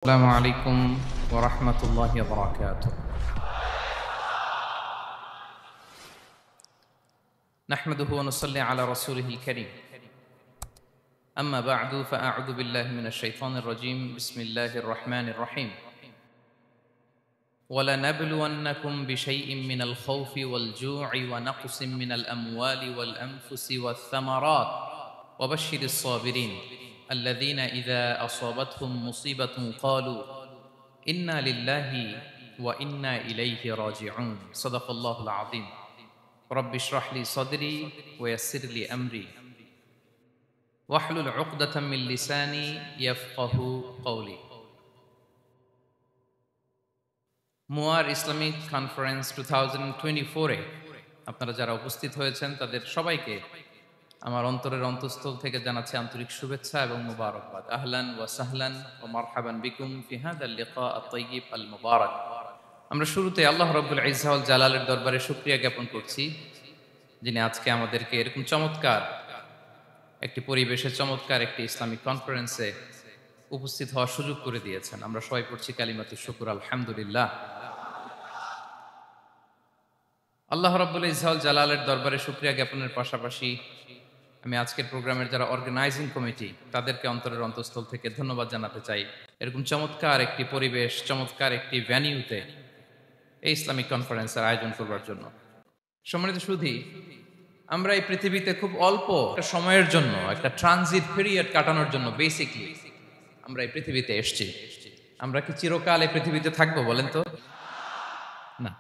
السلام عليكم ورحمة الله وبركاته. نحمده ونصلي على رسوله الكريم. أما بعد فأعوذ بالله من الشيطان الرجيم. بسم الله الرحمن الرحيم. ولنبلونكم بشيء من الخوف والجوع ونقص من الأموال والأنفس والثمرات وبشر الصابرين الذين إذا أصابتهم مصيبة قالوا إنا لله وإنا إليه راجعون. صدق الله العظيم. رب اشرح لي صدري ويسر لي أمري واحلل عقدة من لساني يفقه قولي. মুয়ার Islamic conference 2024 এ আপনারা যারা উপস্থিত হয়েছেন তাদের সবাইকে আমার অন্তরের অন্তঃস্থল থেকে জানাচ্ছি আন্তরিক শুভেচ্ছা এবং মুবারকবাদ। আহলান ওয়া সাহলান ওয়া মারহাবান বিকুম ফি হাদাল লিকা আত-তাইয়িব আল মুবারাক। আমরা শুরুতে আল্লাহ রাব্বুল ইজ্জা ওয়াল জালালের দরবারে শুকরিয়া জ্ঞাপন করছি, যিনি আজকে আমাদেরকে এরকম চমৎকার একটি পরিবেশে চমৎকার একটি ইসলামিক কনফারেন্সে উপস্থিত হওয়ার সুযোগ করে দিয়েছেন। আমরা সবাই পড়ছি কালিমাতুশ শুকর, আলহামদুলিল্লাহ। আল্লাহ রাব্বুল ইজ্জা ওয়াল জালালের দরবারে শুকরিয়া জ্ঞাপনের পাশাপাশি আমি আজকের প্রোগ্রামের যারা অর্গানাইজিং কমিটি তাদেরকে অন্তরের অন্তঃস্থল থেকে ধন্যবাদ জানাতে চাই, এরকম চমৎকার একটি পরিবেশ, চমৎকার একটি ভ্যানিউতে এই ইসলামিক কনফারেন্সের আয়োজন করবার জন্য। সম্মানিত সুধী, আমরা এই পৃথিবীতে খুব অল্প একটা সময়ের জন্য, একটা ট্রানজিট পিরিয়ড কাটানোর জন্য বেসিকলি আমরা এই পৃথিবীতে এসেছি। আমরা কি চিরকাল এই পৃথিবীতে থাকবো বলেন তো? না,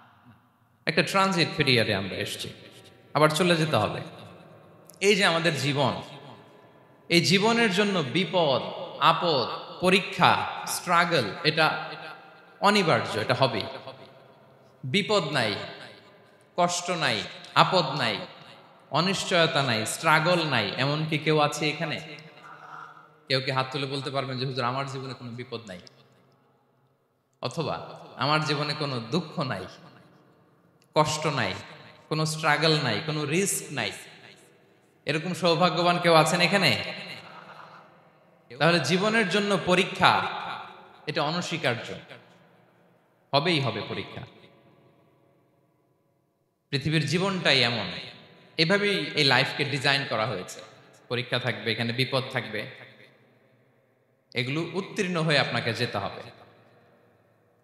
একটা ট্রানজিট পিরিয়ডে আমরা এসেছি, আবার চলে যেতে হবে। এই যে আমাদের জীবন, এই জীবনের জন্য বিপদ, আপদ, পরীক্ষা, স্ট্রাগল এটা অনিবার্য, এটা হবেই। বিপদ নাই, কষ্ট নাই, আপদ নাই, অনিশ্চয়তা নাই, স্ট্রাগল নাই, এমনকি কেউ আছে এখানে? কেউ কি হাত তুলে বলতে পারবেন যে হুজুর আমার জীবনে কোনো বিপদ নাই, অথবা আমার জীবনে কোনো দুঃখ নাই, কষ্ট নাই, কোনো স্ট্রাগল নাই, কোনো রিস্ক নাই? এরকম সৌভাগ্যবান কেউ আছেন এখানে? তাহলে জীবনের জন্য পরীক্ষা এটা অনস্বীকার্য, হবেই হবে পরীক্ষা। পৃথিবীর জীবনটাই এমন, এভাবেই এই লাইফকে ডিজাইন করা হয়েছে। পরীক্ষা থাকবে, এখানে বিপদ থাকবে, এগুলো উত্তীর্ণ হয়ে আপনাকে যেতে হবে।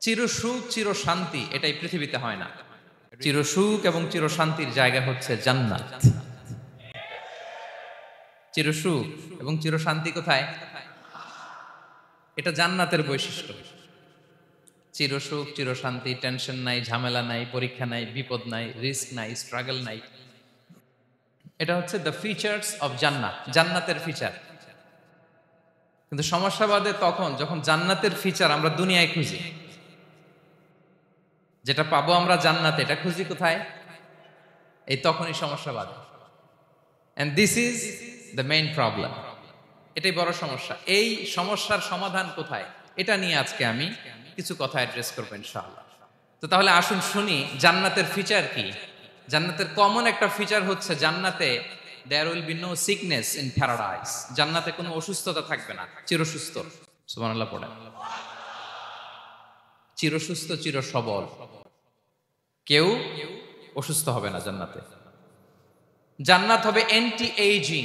চিরসুখ চির শান্তি এটাই পৃথিবীতে হয় না। চিরসুখ এবং চিরশান্তির জায়গা হচ্ছে জান্নাত। চিরসুখ এবং চিরশান্তি কোথায়? এটা জান্নাতের বৈশিষ্ট্য। চিরসুখ চিরশান্তি, টেনশন নাই, ঝামেলা নাই, পরীক্ষা নাই, বিপদ নাই, রিস্ক নাই, স্ট্রাগল নাই। এটা হচ্ছে দ্য ফিচার্স অফ জান্নাত, জান্নাতের ফিচার। কিন্তু সমস্যা বাদে তখন যখন জান্নাতের ফিচার আমরা দুনিয়ায় খুঁজি, যেটা পাবো আমরা জান্নাতে, এটা খুঁজি কোথায়? এই তখনই সমস্যা বাদে। And this is the main problem. এটাই বড় সমস্যা। এই সমস্যার সমাধান কোথায়, এটা নিয়ে আজকে আমি কিছু কথা অ্যাড্রেস করবো ইনশাআল্লাহ। তো তাহলে আসুন শুনি জান্নাতের ফিচার কি। জান্নাতের কমন একটা ফিচার হচ্ছে জান্নাতে there will be no sickness in paradise. জান্নাতে কোনো অসুস্থতা থাকবে না, চিরসুস্থ। সুবহানাল্লাহ পড়েন। চিরসুস্থ, চির সবল, কেউ অসুস্থ হবে না জান্নাতে। জান্নাত হবে অ্যান্টি এইজিং,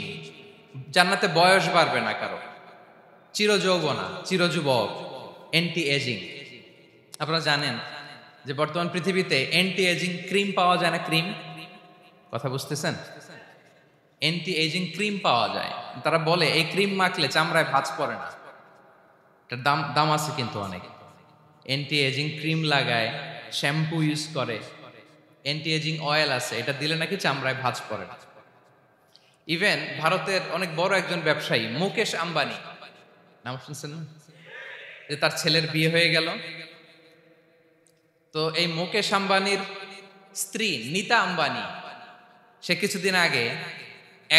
জান্নাতে বয়স বাড়বে না কারো, চিরযৌবনা, চিরযুবক, অ্যান্টি এজিং। আপনারা জানেন যে বর্তমান পৃথিবীতে অ্যান্টি এজিং ক্রিম পাওয়া যায় না? ক্রিম, কথা বুঝতেছেন? অ্যান্টি এজিং ক্রিম পাওয়া যায়। তারা বলে এই ক্রিম মাখলে চামড়ায় ভাঁজ পড়ে না। এটার দাম আছে কিন্তু অনেক। অ্যান্টি এজিং ক্রিম লাগায়, শ্যাম্পু ইউজ করে, অ্যান্টি এজিং অয়েল আছে, এটা দিলে নাকি চামড়ায় ভাঁজ পড়ে না। ইভেন ভারতের অনেক বড় একজন ব্যবসায়ী মুকেশ আম্বানি, নাম শুনছেন না? যে তার ছেলের বিয়ে হয়ে গেল, তো এই মুকেশ আম্বানির স্ত্রী নীতা আম্বানি, সে কিছুদিন আগে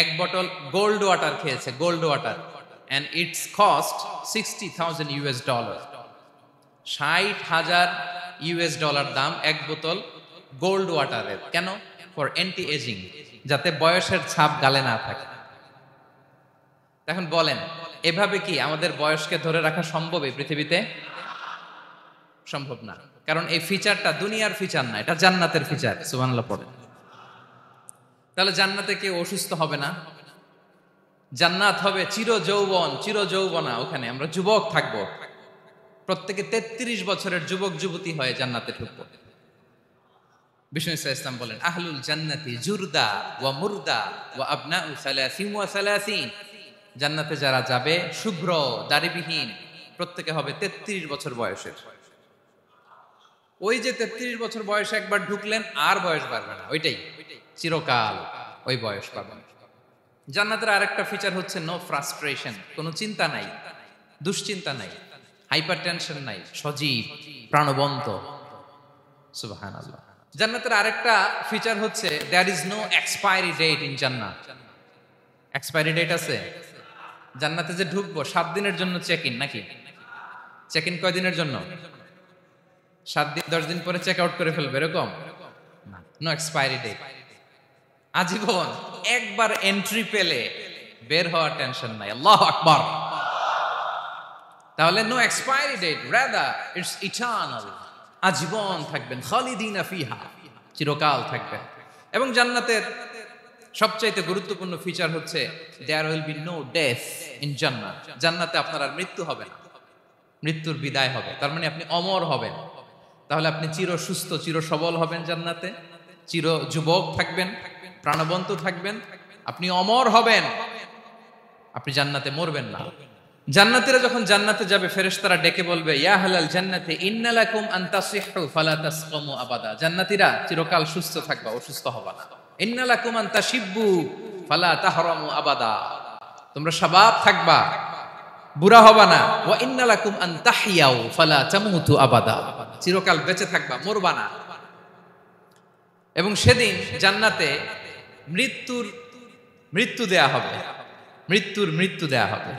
এক বোতল গোল্ড ওয়াটার খেয়েছে, gold water, and it's cost $60,000। $60,000 দাম এক বোতল গোল্ড ওয়াটারের। কেন? ফর অ্যান্টি এজিং, যাতে বয়সের ছাপ গালে না থাকে। এখন বলেন, এভাবে কি আমাদের বয়সকে ধরে রাখা সম্ভব এই পৃথিবীতে? সম্ভব না, কারণ এই ফিচারটা দুনিয়ার ফিচার না, এটা জান্নাতের ফিচার। সুবহানাল্লাহ পড়ে। তাহলে জান্নাতে কেউ অসুস্থ হবে না, জান্নাত হবে চির যৌবন, চির যৌবনা, ওখানে আমরা যুবক থাকবো, প্রত্যেকে 33 বছরের যুবক যুবতী হয়ে জান্নাতে ঢুকবো। বিষ্ণু ইসলাম বলেন, আহলুল জান্নাতি জুরদা ওয়া মুরদা ওয়া আবনাউ সালাসিন ওয়া সালাসিন, জান্নাতে যারা যাবে শুভ্র দাড়িবিহীন, প্রত্যেকে হবে 33 বছর বয়সের। ওই যে 33 বছর বয়সে একবার ঢুকলেন আর বয়স বাড়বে না, ওইটাই চিরকাল ওই বয়স পাবেন। জান্নাতের আরেকটা ফিচার হচ্ছে নো ফ্রাস্ট্রেশন, কোনো চিন্তা নাই, দুশ্চিন্তা নাই, হাইপার টেনশন নাই, সজীব প্রাণবন্ত। সুবহানাল্লাহ। জান্নাতের আরেকটা ফিচার হচ্ছে there is no expiry date in জান্নাত। এক্সপায়ারি ডেট আছে? জান্নাতে যে ঢুকবো 7 দিনের জন্য চেক ইন, নাকি চেক ইন কয় দিনের জন্য? 7 দিন 10 দিন পরে চেক আউট করে ফেলবে এরকম না, নো এক্সপায়ারি ডেট, আজীবন। একবার এন্ট্রি পেলে বের হওয়ার টেনশন নাই। আল্লাহু আকবার। তাহলে no expiry date, rather it's eternal, আজীবন থাকবেন, খালিদিনা ফিহা, চিরকাল থাকবেন। এবং জান্নাতের সবচাইতে গুরুত্বপূর্ণ ফিচার হচ্ছে there will be no death in জান্নাত। জান্নাতে আপনার আর মৃত্যু হবে না, মৃত্যুর বিদায় হবে, তার মানে আপনি অমর হবেন। তাহলে আপনি চির সুস্থ, চির সবল হবেন জান্নাতে, চির যুবক থাকবেন, প্রাণবন্ত থাকবেন, আপনি অমর হবেন, আপনি জান্নাতে মরবেন না। জান্নাতীরা যখন জান্নাতে যাবে, ফেরেশতারা ডেকে বলবে, ইয়া আহলাল জান্নাতি ইন্না লাকুম আন তাসিহু ফালা তাসকামু আবাদা। জান্নাতীরা চিরকাল সুস্থ থাকবা, অসুস্থ হবা না। ইন্না লাকুম আন তাশিব্বু ফালা তাহরামু আবাদা, তোমরা শাবাব থাকবা, বুড়া হবা না। ওয়া ইন্না লাকুম আন তাহইয়াউ ফালা তামুতু আবাদা, চিরকাল বেঁচে থাকবা, মরবা না। এবং সেদিন জান্নাতে মৃত্যু দেয়া হবে, মৃত্যু দেয়া হবে।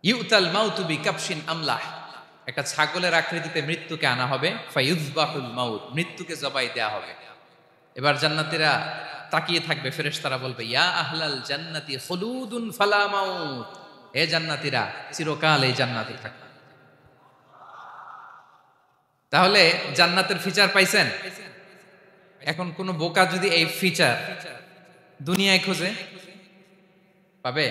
ইউতাল মাউতু বিকাবশিন আমলাহ, একটা ছাগলের আকৃতিতে মৃত্যুকে আনা হবে। ফায়ুযবাহুল মাউত, মৃত্যুকে জবাই দেয়া হবে। এবার জান্নাতীরা তাকিয়ে থাকবে, ফেরেশতারা বলবে, ইয়া আহলাল জান্নাতি খুলুদুন ফালা মাউত, হে জান্নাতীরা চিরকাল এই জান্নাতে থাকবে। তাহলে জান্নাতের ফিচার পাইছেন। এখন কোন বোকা যদি এই ফিচার দুনিয়ায় খোঁজে, পাবে?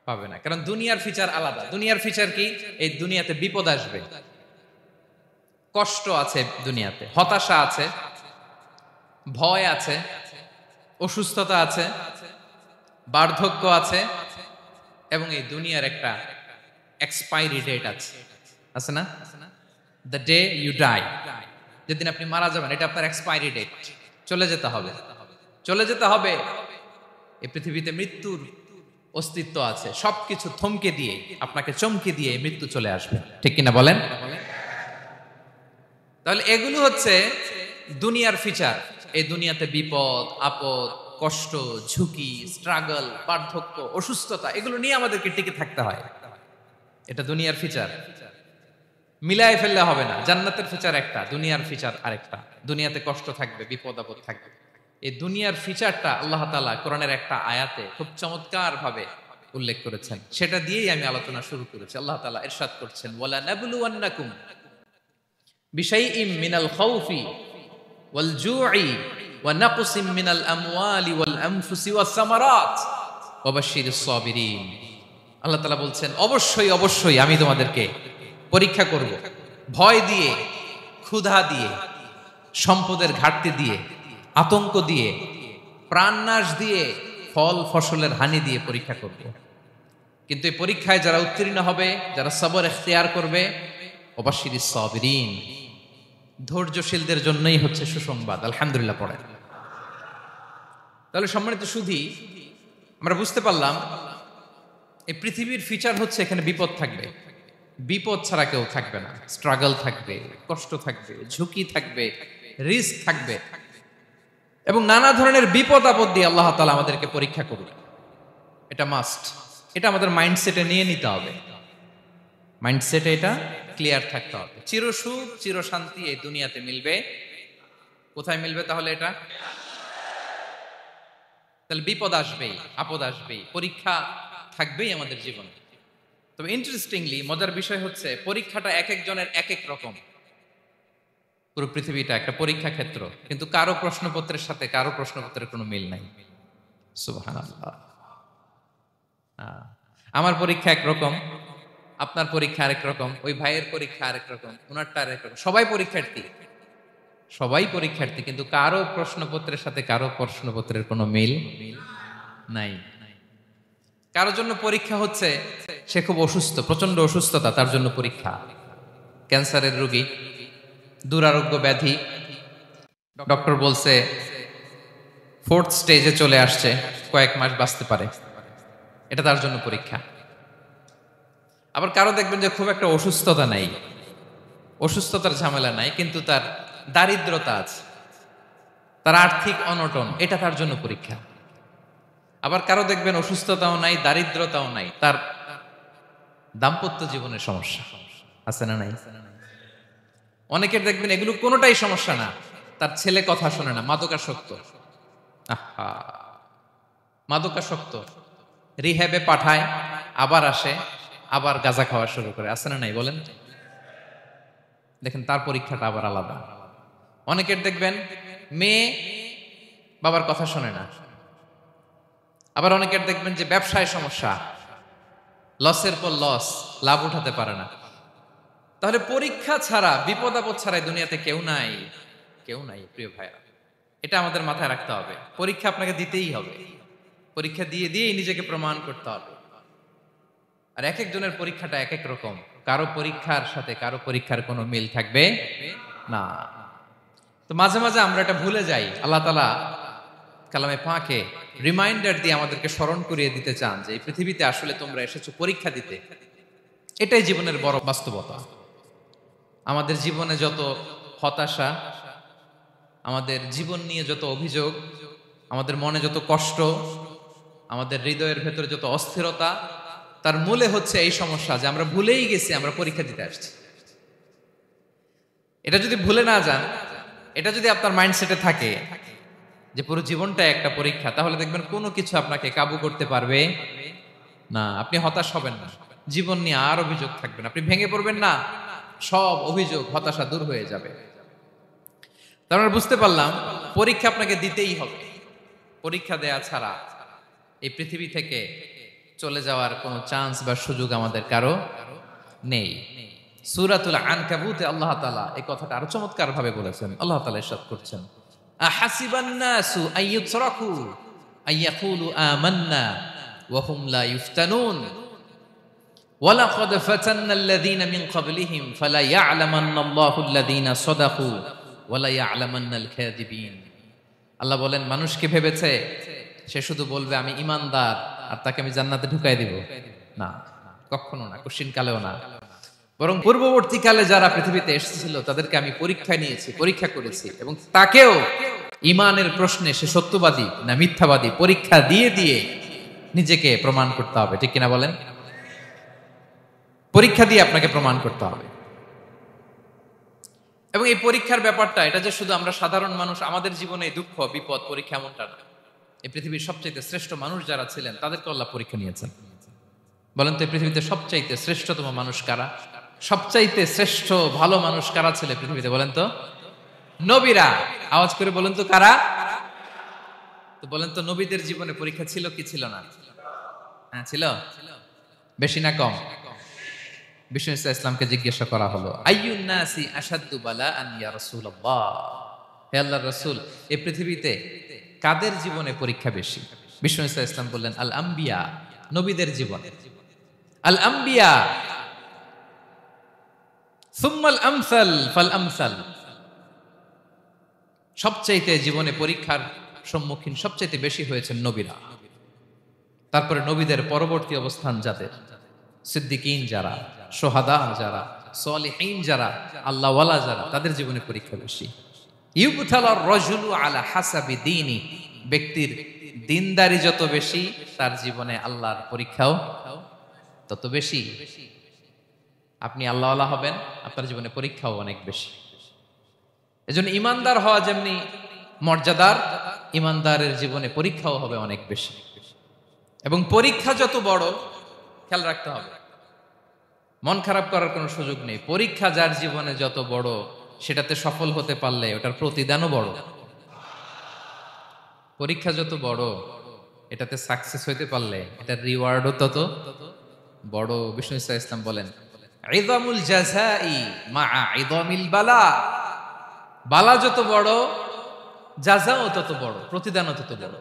পাবে না, কারণ দুনিয়ার ফিচার আলাদা। দুনিয়ার ফিচার কি? এই দুনিয়াতে বিপদ আসবে, কষ্ট আছে দুনিয়াতে, হতাশা আছে, ভয় আছে, অসুস্থতা আছে, বার্ধক্য আছে, এবং এই দুনিয়ার একটা এক্সপায়ারি ডেট আছে, আছে না? দ্য ডে ইউ ডাই, যেদিন আপনি মারা যাবেন, এটা আপনার এক্সপায়ারি ডেট, চলে যেতে হবে, চলে যেতে হবে। এই পৃথিবীতে মৃত্যুর অস্তিত্ব আছে, সবকিছু থমকে দিয়ে, আপনাকে চমকে দিয়ে মৃত্যু চলে আসবে, ঠিক কিনা বলেন? তাহলে এগুলো হচ্ছে দুনিয়ার ফিচার। এই দুনিয়াতে বিপদ আপদ, কষ্ট, ঝুঁকি, স্ট্রাগল, বার্ধক্য, অসুস্থতা, এগুলো নিয়ে আমাদেরকে টিকে থাকতে হয়। এটা দুনিয়ার ফিচার, মিলায় ফেললে হবে না। জান্নাতের ফিচার একটা, দুনিয়ার ফিচার আরেকটা। দুনিয়াতে কষ্ট থাকবে, বিপদ আপদ থাকবে। এই দুনিয়ার ফিচারটা আল্লাহ তাআলা কোরআনের একটা আয়াতে খুব চমৎকার ভাবে উল্লেখ করেছেন, সেটা দিয়েই আমি আলোচনা শুরু করেছি। আল্লাহ তাআলা ইরশাদ করছেন, ওয়ালা নাবলুওয়ান্নাকুম বিশাইইম মিনাল খাউফি ওয়াল জু'i ওয়া নাকসিম মিনাল আমওয়ালি ওয়াল আনফুসি ওয়াস সামারাত ওয়া বাশশিরিস সাবিরিন। আল্লাহ তাআলা বলছেন, অবশ্যই অবশ্যই আমি তোমাদেরকে পরীক্ষা করব, ভয় দিয়ে, ক্ষুধা দিয়ে, সম্পদের ঘাটতি দিয়ে, আতঙ্ক দিয়ে, প্রাণনাশ দিয়ে, ফল ফসলের হানি দিয়ে পরীক্ষা করব। কিন্তু এই পরীক্ষায় যারা উত্তীর্ণ হবে, যারা সবর ইখতিয়ার করবে, ওয়াবাশশিরিস সাবিরিন, ধৈর্যশীলদের জন্যই হচ্ছে সুসংবাদ। আলহামদুলিল্লাহ পড়ে। তাহলে সম্মানিত সুধী, আমরা বুঝতে পারলাম এই পৃথিবীর ফিচার হচ্ছে এখানে বিপদ থাকবে, বিপদ ছাড়া কেউ থাকবে না। স্ট্রাগল থাকবে, কষ্ট থাকবে, ঝুঁকি থাকবে, রিস্ক থাকবে, এবং নানা ধরনের বিপদ আপদ দিয়ে আল্লাহ তাআলা আমাদেরকে পরীক্ষা করবে। এটা মাস্ট, এটা আমাদের মাইন্ডসেটে নিয়ে নিতে হবে, মাইন্ডসেটে এটা ক্লিয়ার থাকতে হবে। চিরসুখ চির শান্তি এই দুনিয়াতে মিলবে, কোথায় মিলবে তাহলে? এটা তাহলে বিপদ আসবেই, আপদ আসবেই, পরীক্ষা থাকবেই আমাদের জীবনে। তবে ইন্টারেস্টিংলি মজার বিষয় হচ্ছে পরীক্ষাটা এক একজনের এক এক রকম। পুরো পৃথিবীটা একটা পরীক্ষা ক্ষেত্র, কিন্তু কারো প্রশ্নপত্রের সাথে কারো প্রশ্নপত্রের কোনো মিল নাই। সুবহানাল্লাহ। আমার পরীক্ষা একরকম, আপনার পরীক্ষা আরেক রকম, ওই ভাইয়ের পরীক্ষা আরেক রকম, ওনারটা আরেক রকম। সবাই পরীক্ষার্থী, সবাই পরীক্ষার্থী, কিন্তু কারো প্রশ্নপত্রের সাথে কারো প্রশ্নপত্রের কোনো মিল নাই। কারোর জন্য পরীক্ষা হচ্ছে সে খুব অসুস্থ, প্রচন্ড অসুস্থতা, তার জন্য পরীক্ষা। ক্যান্সারের রোগী, দুরারোগ্য ব্যাধি, ডক্টর বলছে 4th স্টেজে চলে আসছে, কয়েক মাস বাঁচতে পারে, এটা তার জন্য পরীক্ষা। আবার কারো দেখবেন যে খুব একটা অসুস্থতা নাই, অসুস্থতার ঝামেলা নাই, কিন্তু তার দারিদ্রতা আছে, তার আর্থিক অনটন, এটা তার জন্য পরীক্ষা। আবার কারো দেখবেন অসুস্থতাও নাই, দারিদ্রতাও নাই, তার দাম্পত্য জীবনের সমস্যা আছে না নাই? অনেকের দেখবেন এগুলো কোনোটাই সমস্যা না, তার ছেলে কথা শোনে না, মাদকাসক্ত। আহা, মাদকাসক্ত, রিহ্যাবে পাঠায়, আবার আসে, আবার গাঁজা খাওয়া শুরু করে, আছে না নাই বলেন? দেখেন তার পরীক্ষাটা আবার আলাদা। অনেকের দেখবেন মেয়ে বাবার কথা শোনে না। আবার অনেকের দেখবেন যে ব্যবসায় সমস্যা, লসের পর লস, লাভ উঠাতে পারে না। তাহলে পরীক্ষা ছাড়া, বিপদ আপদ ছাড়া দুনিয়াতে কেউ নাই, কেউ নাই প্রিয় ভাইরা। এটা আমাদের মাথায় রাখতে হবে। পরীক্ষা আপনাকে দিতেই হবে, পরীক্ষা দিয়ে দিয়েই নিজেকে প্রমাণ করতে হবে। আর এক একজনের পরীক্ষাটা এক এক রকম, কারো পরীক্ষার সাথে কারো পরীক্ষার কোনো মিল থাকবে না। তো মাঝে মাঝে আমরা এটা ভুলে যাই। আল্লাহ তাআলা কালামে পাকে রিমাইন্ডার দিয়ে আমাদেরকে স্মরণ করিয়ে দিতে চান যে এই পৃথিবীতে আসলে তোমরা এসেছো পরীক্ষা দিতে। এটাই জীবনের বড় বাস্তবতা। আমাদের জীবনে যত হতাশা, আমাদের জীবন নিয়ে যত অভিযোগ, আমাদের মনে যত কষ্ট, আমাদের হৃদয়ের ভেতরে যত অস্থিরতা, তার মূলে হচ্ছে এই সমস্যা যে আমরা ভুলেই গেছি আমরা পরীক্ষা দিতে আসছি। এটা যদি ভুলে না যান, এটা যদি আপনার মাইন্ডসেটে থাকে যে পুরো জীবনটা একটা পরীক্ষা, তাহলে দেখবেন কোনো কিছু আপনাকে কাবু করতে পারবে না। আপনি হতাশ হবেন না, জীবন নিয়ে আর অভিযোগ থাকবে না, আপনি ভেঙে পড়বেন না, সব অভিযোগ হতাশা দূর হয়ে যাবে। তার মানে বুঝতে পারলাম পরীক্ষা আপনাকে দিতেই হবে। পরীক্ষা দেয়া ছাড়া এই পৃথিবী থেকে চলে যাওয়ার কোনো চান্স বা সুযোগ আমাদের কারো নেই। সূরাতুল আনকাবুতে আল্লাহ তাআলা এই কথাটা আরো চমৎকার ভাবে বলেছেন। আল্লাহ তাআলা ইরশাদ করছেন, আহাসিবান নাসু আইয়ুতরাকু আইয়াকুলু আমান্না ওয়া হুম লা ইফতানুন ওয়ালাকাদ ফাতান্নাল্লাযীনা মিন ক্বাবলিহিম ফালা ইয়া'লামান্নাল্লাহুল্লাযীনা সাদাকু ওয়ালা ইয়া'লামান্নাল কাযিবিন। আল্লাহ বলেন, মানুষ কি ভেবেছে সে শুধু বলবে আমি ঈমানদার আর তাকে আমি জান্নাতে ঢুকাই দিব? না, কখনো না, কোশ্চিন কালেও না। বরং পূর্ববর্তীকালে যারা পৃথিবীতে এসেছিল তাদেরকে আমি পরীক্ষা নিয়েছি, পরীক্ষা করেছি, এবং তাকেও ঈমানের প্রশ্নে সে সত্যবাদী না মিথ্যাবাদী পরীক্ষা দিয়ে দিয়ে নিজেকে প্রমাণ করতে হবে। ঠিক কিনা বলেন? পরীক্ষা দিয়ে আপনাকে প্রমাণ করতে হবে। এবং এই পরীক্ষার ব্যাপারটা, এটা যে শুধু আমরা সাধারণ মানুষ আমাদের জীবনে দুঃখ বিপদ পরীক্ষা, এমনটা না। এই পৃথিবীর সবচাইতে শ্রেষ্ঠ মানুষ যারা ছিলেন তাদেরকে আল্লাহ পরীক্ষা নিয়েছেন। বলেন তো এই পৃথিবীতে সবচাইতে শ্রেষ্ঠতম মানুষ কারা? সবচাইতে শ্রেষ্ঠ ভালো মানুষ কারা ছিল পৃথিবীতে? বলেন তো নবীরা। আওয়াজ করে বলেন তো কারা? তো বলেন তো নবীদের জীবনে পরীক্ষা ছিল কি ছিল না? হ্যাঁ ছিল, বেশি না কম? বিষ্ণু ইসলামকে জিজ্ঞাসা করা হলো, আইয়ুন নাসি আশাদ্দু বালাআন ইয়া রাসূলুল্লাহ, হে আল্লাহর রাসূল এই পৃথিবীতে কাদের জীবনে পরীক্ষা বেশি? বিষ্ণু ইসলাম বললেন, আল আম্বিয়া, নবীদের জীবনে। আল আম্বিয়া সুম্মাল আমসাল ফাল আমসাল, সবচাইতে জীবনে পরীক্ষার সম্মুখীন সবচাইতে বেশি হয়েছেন নবীরা। তারপরে নবীদের পরবর্তী অবস্থান যাদের, সিদ্দিকিন যারা, সোহাদা যারা, সলিহিন যারা, আল্লাহওয়ালা যারা, তাদের জীবনে পরীক্ষা বেশি। ইউবতালার রাজুলু আলা হাসাবি দীনি, ব্যক্তির দিনদারি যত বেশি তার জীবনে আল্লাহর পরীক্ষাও তত বেশি। আপনি আল্লাহওয়ালা হবেন, আপনার জীবনে পরীক্ষাও অনেক বেশি। এজন্য ইমানদার হওয়া যেমনি মর্যাদার, ইমানদারের জীবনে পরীক্ষাও হবে অনেক বেশি। এবং পরীক্ষা যত বড়, খেয়াল রাখতে হবে, মন খারাপ করার কোনো সুযোগ নেই। পরীক্ষা যার জীবনে যত বড়, সেটাতে সফল হতে পারলে ওটার প্রতিদানও বড়। পরীক্ষা যত বড়, এটাতে সাকসেস হইতে পারলে এটার রিওয়ার্ডও তত বড়। বিষ্ণু ইসা ইসলাম বলেন, ইযামুল জাযাই মা ইযামিল বালা। বালা যত বড়, জাযাও তত বড়, প্রতিদানও তত বড়।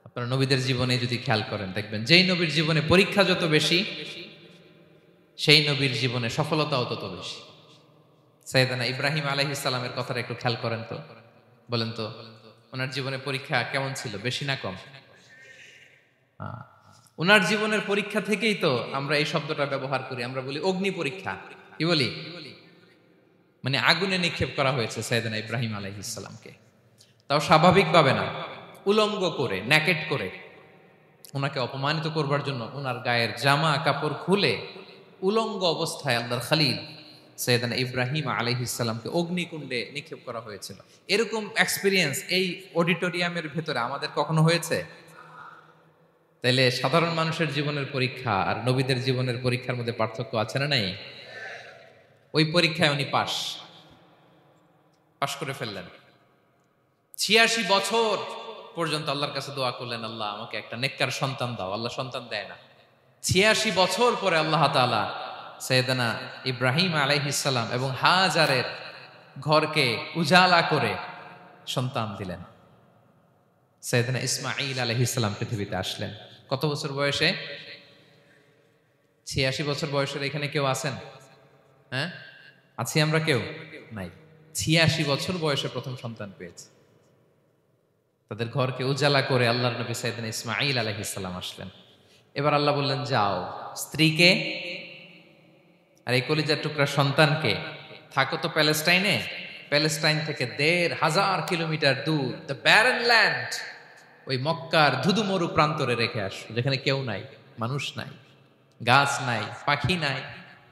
আপনারা নবীদের জীবনে যদি খেয়াল করেন, দেখবেন যেই নবীর জীবনে পরীক্ষা যত বেশি, সেই নবীর জীবনে সফলতাও তত বেশি। সাইয়েদনা ইব্রাহিম আলাইহিস সালামের কথাটা একটু খেয়াল করেন তো, বলেন তো ওনার জীবনে পরীক্ষা কেমন ছিল, বেশি না কম? ওনার জীবনের পরীক্ষা থেকেই তো আমরা এই শব্দটা ব্যবহার করি, আমরা বলি অগ্নি পরীক্ষা। কি বলি? মানে আগুনে নিক্ষেপ করা হয়েছে সাইয়েদনা ইব্রাহিম আলাইহিস সালামকে, তাও স্বাভাবিকভাবে না, উলঙ্গ করে, ন্যাকেট করে ওনাকে অপমানিত করবার জন্য ওনার গায়ের জামা কাপড় খুলে উলঙ্গ অবস্থায় আল্লাহর খলিল সাইয়েদনা ইব্রাহিম আলাইহিস সালামকে অগ্নিকুণ্ডে নিক্ষেপ করা হয়েছিল। এরকম এক্সপেরিয়েন্স এই অডিটোরিয়ামের ভেতরে আমাদের কখনো হয়েছে? তাইলে সাধারণ মানুষের জীবনের পরীক্ষা আর নবীদের জীবনের পরীক্ষার মধ্যে পার্থক্য আছে না নাই? ওই পরীক্ষায় উনি পাশ করে ফেললেন। ৮৬ বছর পর্যন্ত আল্লাহর কাছে দোয়া করলেন, আল্লাহ আমাকে একটা নেককার সন্তান দাও। আল্লাহ সন্তান দেয় না। ৮৬ বছর পরে আল্লাহ তাআলা সাইয়েদনা ইব্রাহিম আলাইহিস সালাম এবং হাজারের ঘরকে উজালা করে সন্তান দিলেন। সাইয়েদনা ইসমাঈল আলাইহিস সালাম পৃথিবীতে আসলেন কত বছর বয়সে? ৮৬ বছর বয়সের এখানে কেউ আছেন? হ্যাঁ, আছি আমরা? কেউ নাই। ৮৬ বছর বয়সে প্রথম সন্তান পেয়েছে। তাদের ঘরকে উজালা করে আল্লাহর নবী সাইয়েদনা ইসমাঈল আলাইহিস সালাম আসলেন। এবার আল্লাহ বললেন, যাও স্ত্রীকে আর এই কলিজার টুকরা সন্তানকে, থাকো তো প্যালেস্টাইনে, প্যালেস্টাইন থেকে ১৫০০ কিলোমিটার দূর দ্য ব্যারন ল্যান্ড, ওই মক্কার ধুধুমরু প্রান্তরে রেখে আসো, যেখানে কেউ নাই, মানুষ নাই, গাছ নাই, পাখি নাই,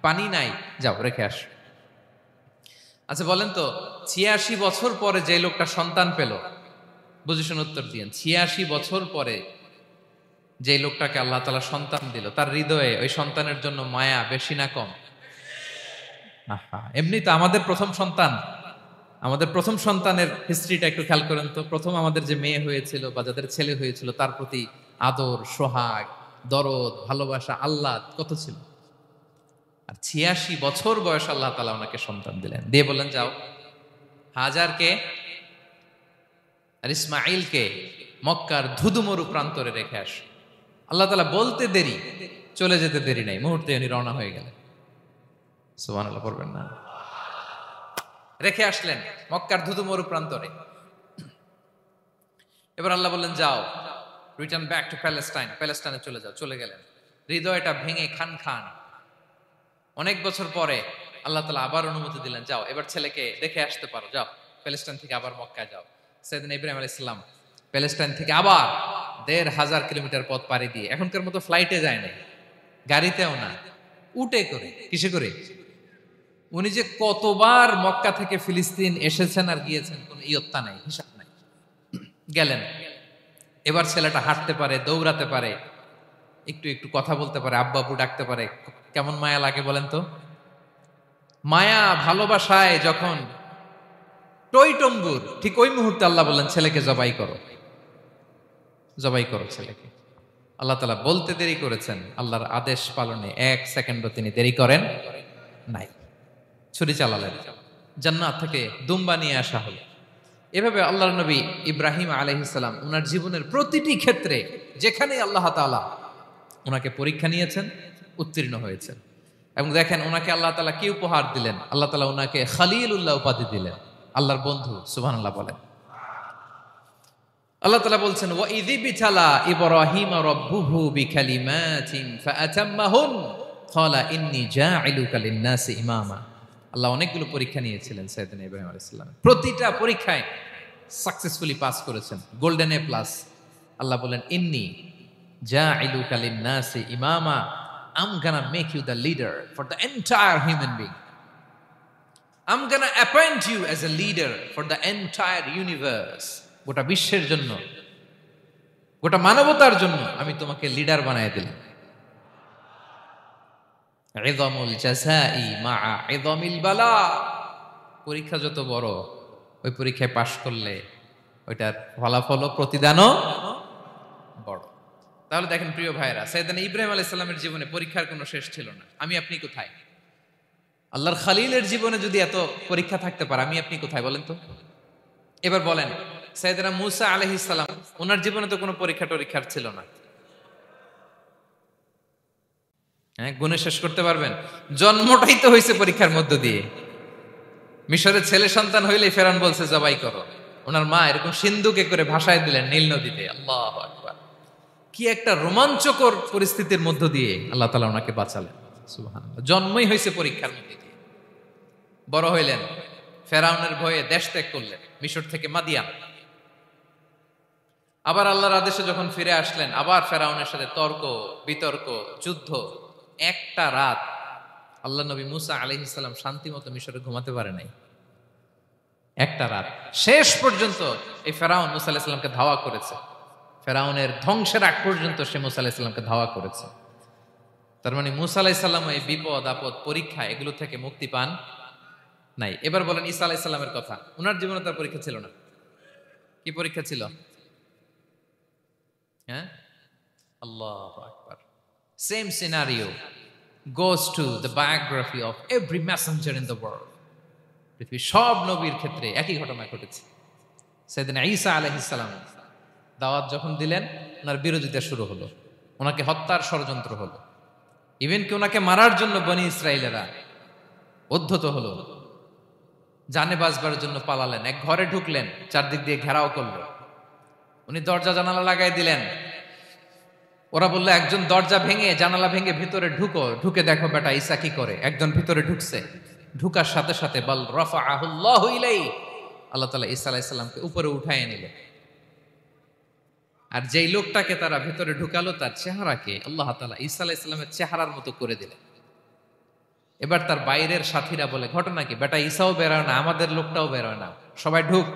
পানি নাই, যাও রেখে আসো। আচ্ছা বলেন তো, ৮৬ বছর পরে যে লোকটা সন্তান পেল, বুঝে শুনে উত্তর দিয়েন, ৮৬ বছর পরে যে লোকটাকে আল্লাহ তাআলা সন্তান দিল, তার হৃদয়ে ওই সন্তানের জন্য মায়া বেশি না কম? এমনি তো আমাদের প্রথম সন্তানের হিস্ট্রিটা একটু খেয়াল করেন তো। প্রথম আমাদের যে মেয়ে হয়েছিল বা যাদের ছেলে হয়েছিল, তার প্রতি আদর, সোহাগ, দরদ, ভালোবাসা, আহ্লাদ কত ছিল। আর ৮৬ বছর বয়স আল্লাহ তাআলা ওনাকে সন্তান দিলেন, দিয়ে বললেন, যাও হাজারকে আর ইসমাঈলকে মক্কার ধুধুমরু প্রান্তরে রেখে আস। আল্লাহ তাআলা বলতে দেরি, চলে যেতে দেরি নাই, মুহূর্তে উনি রওনা হয়ে গেলেন। সুবহানাল্লাহ পড়বেন না? রেখে আসলেন মক্কার ধুধুমরু প্রান্তরে। এবার আল্লাহ বললেন, যাও রিটার্ন ব্যাক টু প্যালেস্টাইন, প্যালেস্টাইনে চলে যাও। চলে গেলেন, হৃদয়টা ভেঙে খান খান। অনেক বছর পরে আল্লাহ তাআলা আবার অনুমতি দিলেন, যাও এবার ছেলেকে দেখে আসতে পারো, যাও প্যালেস্টাইন থেকে আবার মক্কায় যাও। সাইয়েদনা ইব্রাহিম আলাইহিস সালাম প্যালেস্টাইন থেকে আবার ১৫০০ কিলোমিটার পথ পাড়ি দিয়ে, এখনকার মতো ফ্লাইটে যায় না, গাড়িতেও না, উটে করে। কিসে করে? উনি যে কতবার মক্কা থেকে ফিলিস্তিন এসেছেন আর গিয়েছেন, কোন ইয়ত্তা নাই, হিসাব নাই। গেলেন, এবার ছেলেটা হাঁটতে পারে, দৌড়াতে পারে, একটু একটু কথা বলতে পারে, আব্বু আব্বু ডাকতে পারে। কেমন মায়া লাগে বলেন তো? মায়া ভালোবাসায় যখন টইটম্বুর, ঠিক ওই মুহূর্তে আল্লাহ বললেন, ছেলেকে জবাই করো, জবাই করো ছেলেকে। আল্লাহ তাআলা বলতে দেরি করেছেন, আল্লাহর আদেশ পালনে ১ সেকেন্ডও তিনি দেরি করেন নাই। ছুরি চালালেন, জান্নাত থেকে দুম্বা নিয়ে আসা হলো। এভাবে আল্লাহর নবী ইব্রাহিম আলাইহিস সালাম ওনার জীবনের প্রতিটি ক্ষেত্রে যেখানে আল্লাহ তাআলা ওনাকে পরীক্ষা নিয়েছেন, উত্তীর্ণ হয়েছেন। এবং দেখেন ওনাকে আল্লাহ তাআলা কি উপহার দিলেন। আল্লাহ তাআলা ওনাকে খলিলুল্লাহ উপাধি দিলেন, আল্লাহর বন্ধু। সুবহানাল্লাহ বলেন। আল্লাহ তাআলা বলছেন, ওয়া ইযি বিতালা ইব্রাহিম রাব্বুহু বিকালিমাতিন ফাআতাম্মাহুন ক্বালা ইন্নী জাঈলুকা লিন-নাসি ইমামা। আল্লাহ অনেকগুলো পরীক্ষা নিয়েছিলেন সাইয়েদনা ইব্রাহিম আলাইহিস সালাম, প্রতিটা পরীক্ষায় সাকসেসফুলি পাস করেছেন, গোল্ডেন এ প্লাস। আল্লাহ বলেন, ইন্নী জাঈলুকা লিন-নাসি ইমামা, I'm gonna make you the leader for the entire human being. I'm gonna appoint you as a leader for the entire universe. গোটা বিশ্বের জন্য, গোটা মানবতার জন্য আমি তোমাকে লিডার বানায় দিলাম। ইযামুল জাযাই মা ইযামিল বালা। পরীক্ষা যত বড়, ওই পরীক্ষায় পাশ করলে ওইটার ফলাফল ও প্রতিদানও বড়। তাহলে দেখেন প্রিয় ভাইরা, সাইয়েদনা ইব্রাহিম আলাইহিস সালামের জীবনে পরীক্ষার কোনো শেষ ছিল না। আমি আপনি কোথায়? আল্লাহর খালিলের জীবনে যদি এত পরীক্ষা থাকতে পারে, আমি আপনি কোথায় বলেন তো? এবার বলেন, সাইয়েদনা মূসা আলাইহিস সালাম, ওনার জীবনে তো কোনো পরীক্ষা টরীক্ষার ছিল না। হ্যাঁ, গুণে শেষ করতে পারবেন? জন্মটাই তো হয়েছে পরীক্ষার মধ্য দিয়ে। মিশরের ছেলে সন্তান হইলেই ফেরাউন বলছে জবাই করো। ওনার মা এরকম সিন্ধুকে করে ভাসায় দিলেন নীল নদীতে। আল্লাহু আকবার! কি একটা রোমাঞ্চকর পরিস্থিতির মধ্য দিয়ে আল্লাহ তাআলা ওনাকে বাঁচালেন। সুবহানাল্লাহ। জন্মই হয়েছে পরীক্ষার মধ্যে দিয়ে। বড় হইলেন, ফেরাউনের ভয়ে দেশ ত্যাগ করলেন, মিশর থেকে মাদিয়ান। আবার আল্লাহর আদেশে যখন ফিরে আসলেন, আবার ফেরাউনের সাথে তর্ক বিতর্ক, যুদ্ধ। একটা রাত আল্লাহ নবী মুসা আলাইহিস সালাম শান্তি মতো মিশরে ঘুমাতে পারে নাই। একটা রাত। শেষ পর্যন্ত এই ফেরাউন মুসা আলাইহিস সালামকে ধাওয়া করেছে। ফেরাউনের ধ্বংসের আগ পর্যন্ত সে মুসা আলাইহিস সালামকে ধাওয়া করেছে। তার মানে মুসা আলাইহিস সালাম এই বিপদ আপদ পরীক্ষা এগুলো থেকে মুক্তি পান নাই। এবার বলেন ঈসা আলাইহিস সালামের কথা। ওনার জীবনে তার পরীক্ষা ছিল না। কি পরীক্ষা ছিল? হ্যাঁ, আল্লাহু আকবার। Same scenario goes to the biography of every messenger in the world. পৃথিবীর সব নবীর ক্ষেত্রে একই ঘটনা ঘটেছে। সাইয়েদনা ঈসা আলাইহিস সালাম দাওয়াত যখন দিলেন, ওনার বিরোধিতা শুরু হলো, ওনাকে হত্যার ষড়যন্ত্র হলো। ইভেন কি ওনাকে মারার জন্য বনি ইসরাইলেরা উদ্ধত হলো, জানে বাঁচবার জন্য পালালেন। এক ঘরে ঢুকলেন, চারদিক দিয়ে ঘেরাও করলো। উনি দরজা জানালা লাগাই দিলেন। ওরা বললো, একজন দরজা ভেঙে জানালা ভেঙে ভিতরে ঢুকো, ঢুকে দেখো বেটা ঈসা কি করে। একজন ভিতরে ঢুকছে, ঢুকার সাথে সাথে বল রাফাআহুল্লাহু ইলাইহি, আল্লাহ তাআলা ঈসা আলাইহিস সালামকে উপরে উঠায় নিলেন। আর যেই লোকটাকে তারা ভিতরে ঢুকালো, তার চেহারাকে আল্লাহ তাআলা ঈসা আলাইহিস সালামের চেহারার মতো করে দিলেন। এবার তার বাইরের সাথীরা বলে, ঘটনা কি বেটা? ঈসাও বেরোয় না, আমাদের লোকটাও বেরোয় না, সবাই ঢুক।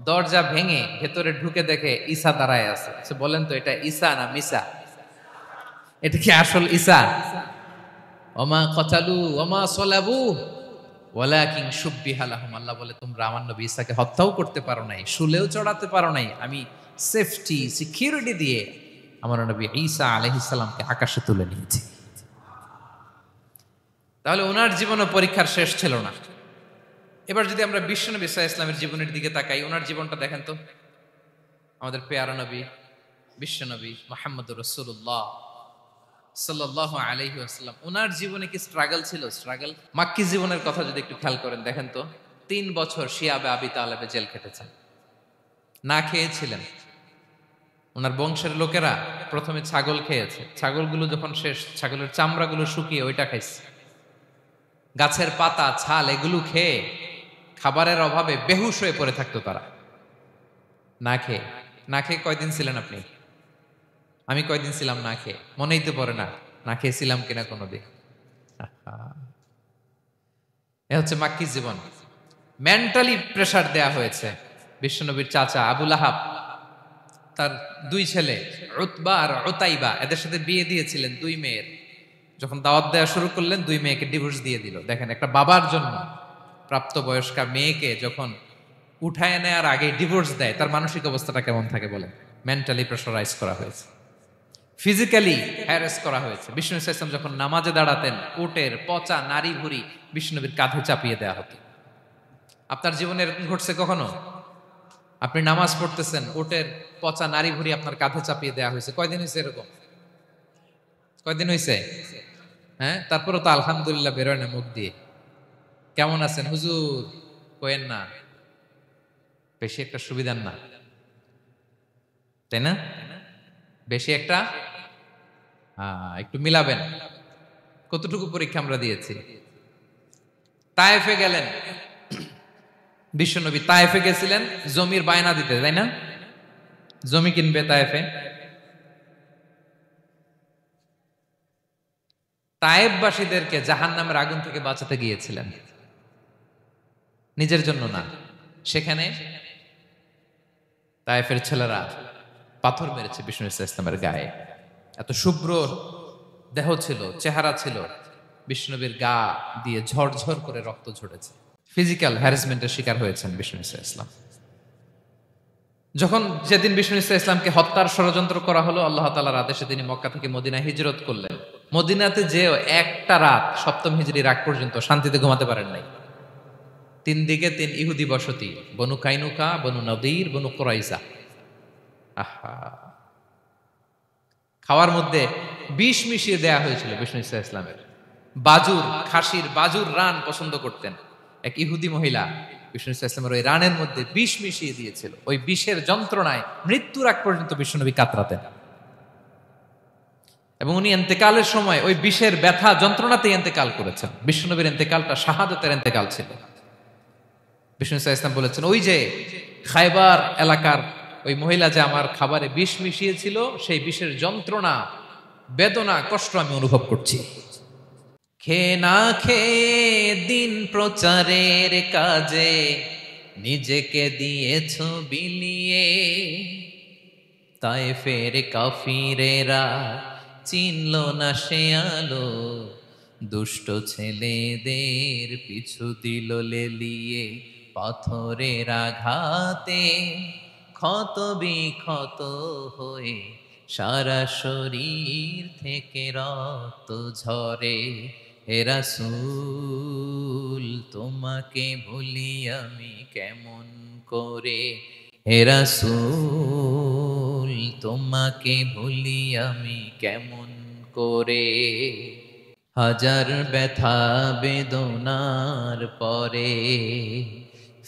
দরজা ভেঙে ভেতরে ঢুকে দেখে ঈসা দাঁড়ায় আছে। বলেন তো, এটা ঈসা না মিসা? এটা কি আসল ঈসা? ওমা কতালু ওমা সলাবু ওয়ালাকিন শুব্বিহা লাহুম। আল্লাহ বলে, তোমরা আমার নবী ঈসাকে হত্যাও করতে পারো নাই, শুলেও চড়াতে পারো নাই। আমি সেফটি সিকিউরিটি দিয়ে আমার নবী ঈসা আলাইহিস সালামকে আকাশে তুলে নিয়েছি। তাহলে ওনার জীবনে পরীক্ষার শেষ ছিল না। এবার যদি আমরা বিশ্বনবী সাল্লাল্লাহু আলাইহি ওয়াসাল্লামের জীবনের দিকে তাকাই, ওনার জীবনটা দেখেন তো। আমাদের পেয়ারা নবী বিশ্বনবী মুহাম্মদুর রাসূলুল্লাহ সাল্লাল্লাহু আলাইহি ওয়াসাল্লাম, ওনার জীবনে কি স্ট্রাগল ছিল? স্ট্রাগল। মাক্কি জীবনের কথা যদি একটু খেয়াল করেন, দেখেন তো 3 বছর শিয়াবে আবি তালেবে জেল খেটেছেন, না খেয়েছিলেন। ওনার বংশের লোকেরা প্রথমে ছাগল খেয়েছে, ছাগলগুলো যখন শেষ, ছাগলের চামড়াগুলো শুকিয়ে ওইটা খাইছে। গাছের পাতা ছাল এগুলো খেয়ে খাবারের অভাবে বেহুশ হয়ে পড়ে থাকতো তারা। না খেয়ে না খেয়ে কয়দিন ছিলেন আপনি? আমি কয়দিন ছিলাম না খেয়ে? মনেই তো পড়ে না, না খেয়েছিলাম কিনা কোনোদিন। এ হচ্ছে মাক্কি জীবন। মেন্টালি প্রেসার দেয়া হয়েছে। বিশ্বনবীর চাচা আবু লাহাব, তার 2 ছেলে উতবা আর উতাইবা, এদের সাথে বিয়ে দিয়েছিলেন 2 মেয়ের। যখন দাওয়াত দেওয়া শুরু করলেন, 2 মেয়েকে ডিভোর্স দিয়ে দিল। দেখেন, একটা বাবার জন্য প্রাপ্তবয়স্কা মেয়েকে যখন উঠায় নেয়ার আগে ডিভোর্স দেয়, তার মানসিক অবস্থাটা কেমন থাকে বলেন? মেন্টালি প্রেসারাইজ করা হয়েছে, ফিজিক্যালি হ্যারাস করা হয়েছে। বিষ্ণু ইসলাম যখন নামাজে দাঁড়াতেন, উটের পচা নারী ভুঁড়ি বিষ্ণুনবীর কাঁধে চাপিয়ে দেওয়া হতো। আপনার জীবনে এরকম ঘটছে কখনো? আপনি নামাজ পড়তেছেন, উটের পচা নারী ভুঁড়ি আপনার কাঁধে চাপিয়ে দেওয়া হয়েছে। কয়দিন হয়েছে এরকম? কয়দিন হয়েছে? হ্যাঁ, তারপরে তো আলহামদুলিল্লাহ বেরোয় না মুখ দিয়ে। কেমন আছেন হুজুর কোয়েন না, বেশি একটা সুবিধার না, তাই না? বেশি একটা একটু মিলাবেন। কতটুকু পরীক্ষা আমরা দিয়েছি। তায়েফে গেলেন বিশ্বনবী, তায়েফে গেছিলেন জমির বায়না দিতে, তাই না? জমি কিনবে তায়েফে। তায়েফবাসীদেরকে জাহান্নামের আগুন থেকে বাঁচাতে গিয়েছিলেন, নিজের জন্য না। সেখানে তায়েফের ছেলেরা পাথর মেরেছে বিষ্ণু ইসলামের গায়ে। এত শুভ্র দেহ ছিল, চেহারা ছিল, বিষ্ণুনবীর গা দিয়ে ঝরঝর করে রক্ত ঝরেছে। ফিজিক্যাল হ্যারাসমেন্টের শিকার হয়েছেন বিষ্ণু ইসা ইসলাম। যখন যেদিন বিষ্ণু ইসা ইসলামকে হত্যার ষড়যন্ত্র করা হলো, আল্লাহ তাআলার আদেশে তিনি মক্কা থেকে মদিনায় হিজরত করলেন। মদিনাতে যেও একটা রাত, সপ্তম হিজরির আগ পর্যন্ত শান্তিতে ঘুমাতে পারেন নাই। 3 দিকে 3 ইহুদি বসতি, বনু কাইনুকা, বনু নদীর, বনু কুরাইজা। আহা, খাওয়ার মধ্যে বিষ মিশিয়ে দেয়া হয়েছিল বিষ্ণু ইসা ইসলামের। বাজুর, খাসির বাজুর রান পছন্দ করতেন। এক ইহুদি মহিলা বিষ্ণু ইসা ইসলামের ওই রানের মধ্যে বিষ মিশিয়ে দিয়েছিল। ওই বিষের যন্ত্রণায় মৃত্যুর আগ পর্যন্ত বিষ্ণুনবী কাতরাতেন, এবং উনি ইন্তেকালের সময় ওই বিষের ব্যথা যন্ত্রণাতেই ইন্তেকাল করেছেন। বিষ্ণুনবীর ইন্তেকালটা শাহাদাতের ইন্তেকাল ছিল। বিষ্ণু ইসা ইসলাম বলেছেন, ওই যে খায়বার এলাকার ওই মহিলা যে আমার খাবারে বিষ মিশিয়েছিল, সেই বিষের যন্ত্রণা, বেদনা, কষ্ট আমি অনুভব করছি। খেয়ে না খেয়ে দিন প্রচারের কাজে নিজেকে দিয়েছ বিলিয়ে, তায়েফের কাফিরেরা চিনল না সে আলো, দুষ্ট ছেলেদের পিছু দিল লেলিয়ে, পাথরের আঘাতে ক্ষত বিক্ষত হয়ে সারা শরীর থেকে রক্ত ঝরে। হে রাসূল তোমাকে ভুলি আমি কেমন করে, হে রাসূল তোমাকে ভুলি আমি কেমন করে। হাজার ব্যথা বেদনার পরে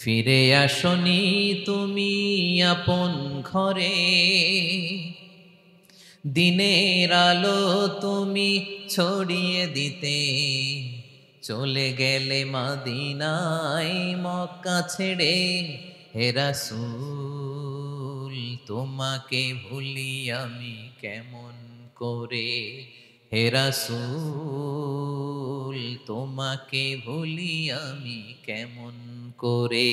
ফিরে আসনি তুমি আপন ঘরে, দিনের আলো তুমি ছড়িয়ে দিতে চলে গেলে মদিনায় মক্কা ছেড়ে। হে রাসূল তোমাকে ভুলি আমি কেমন করে, হে রাসূল তোমাকে ভুলি আমি কেমন করে।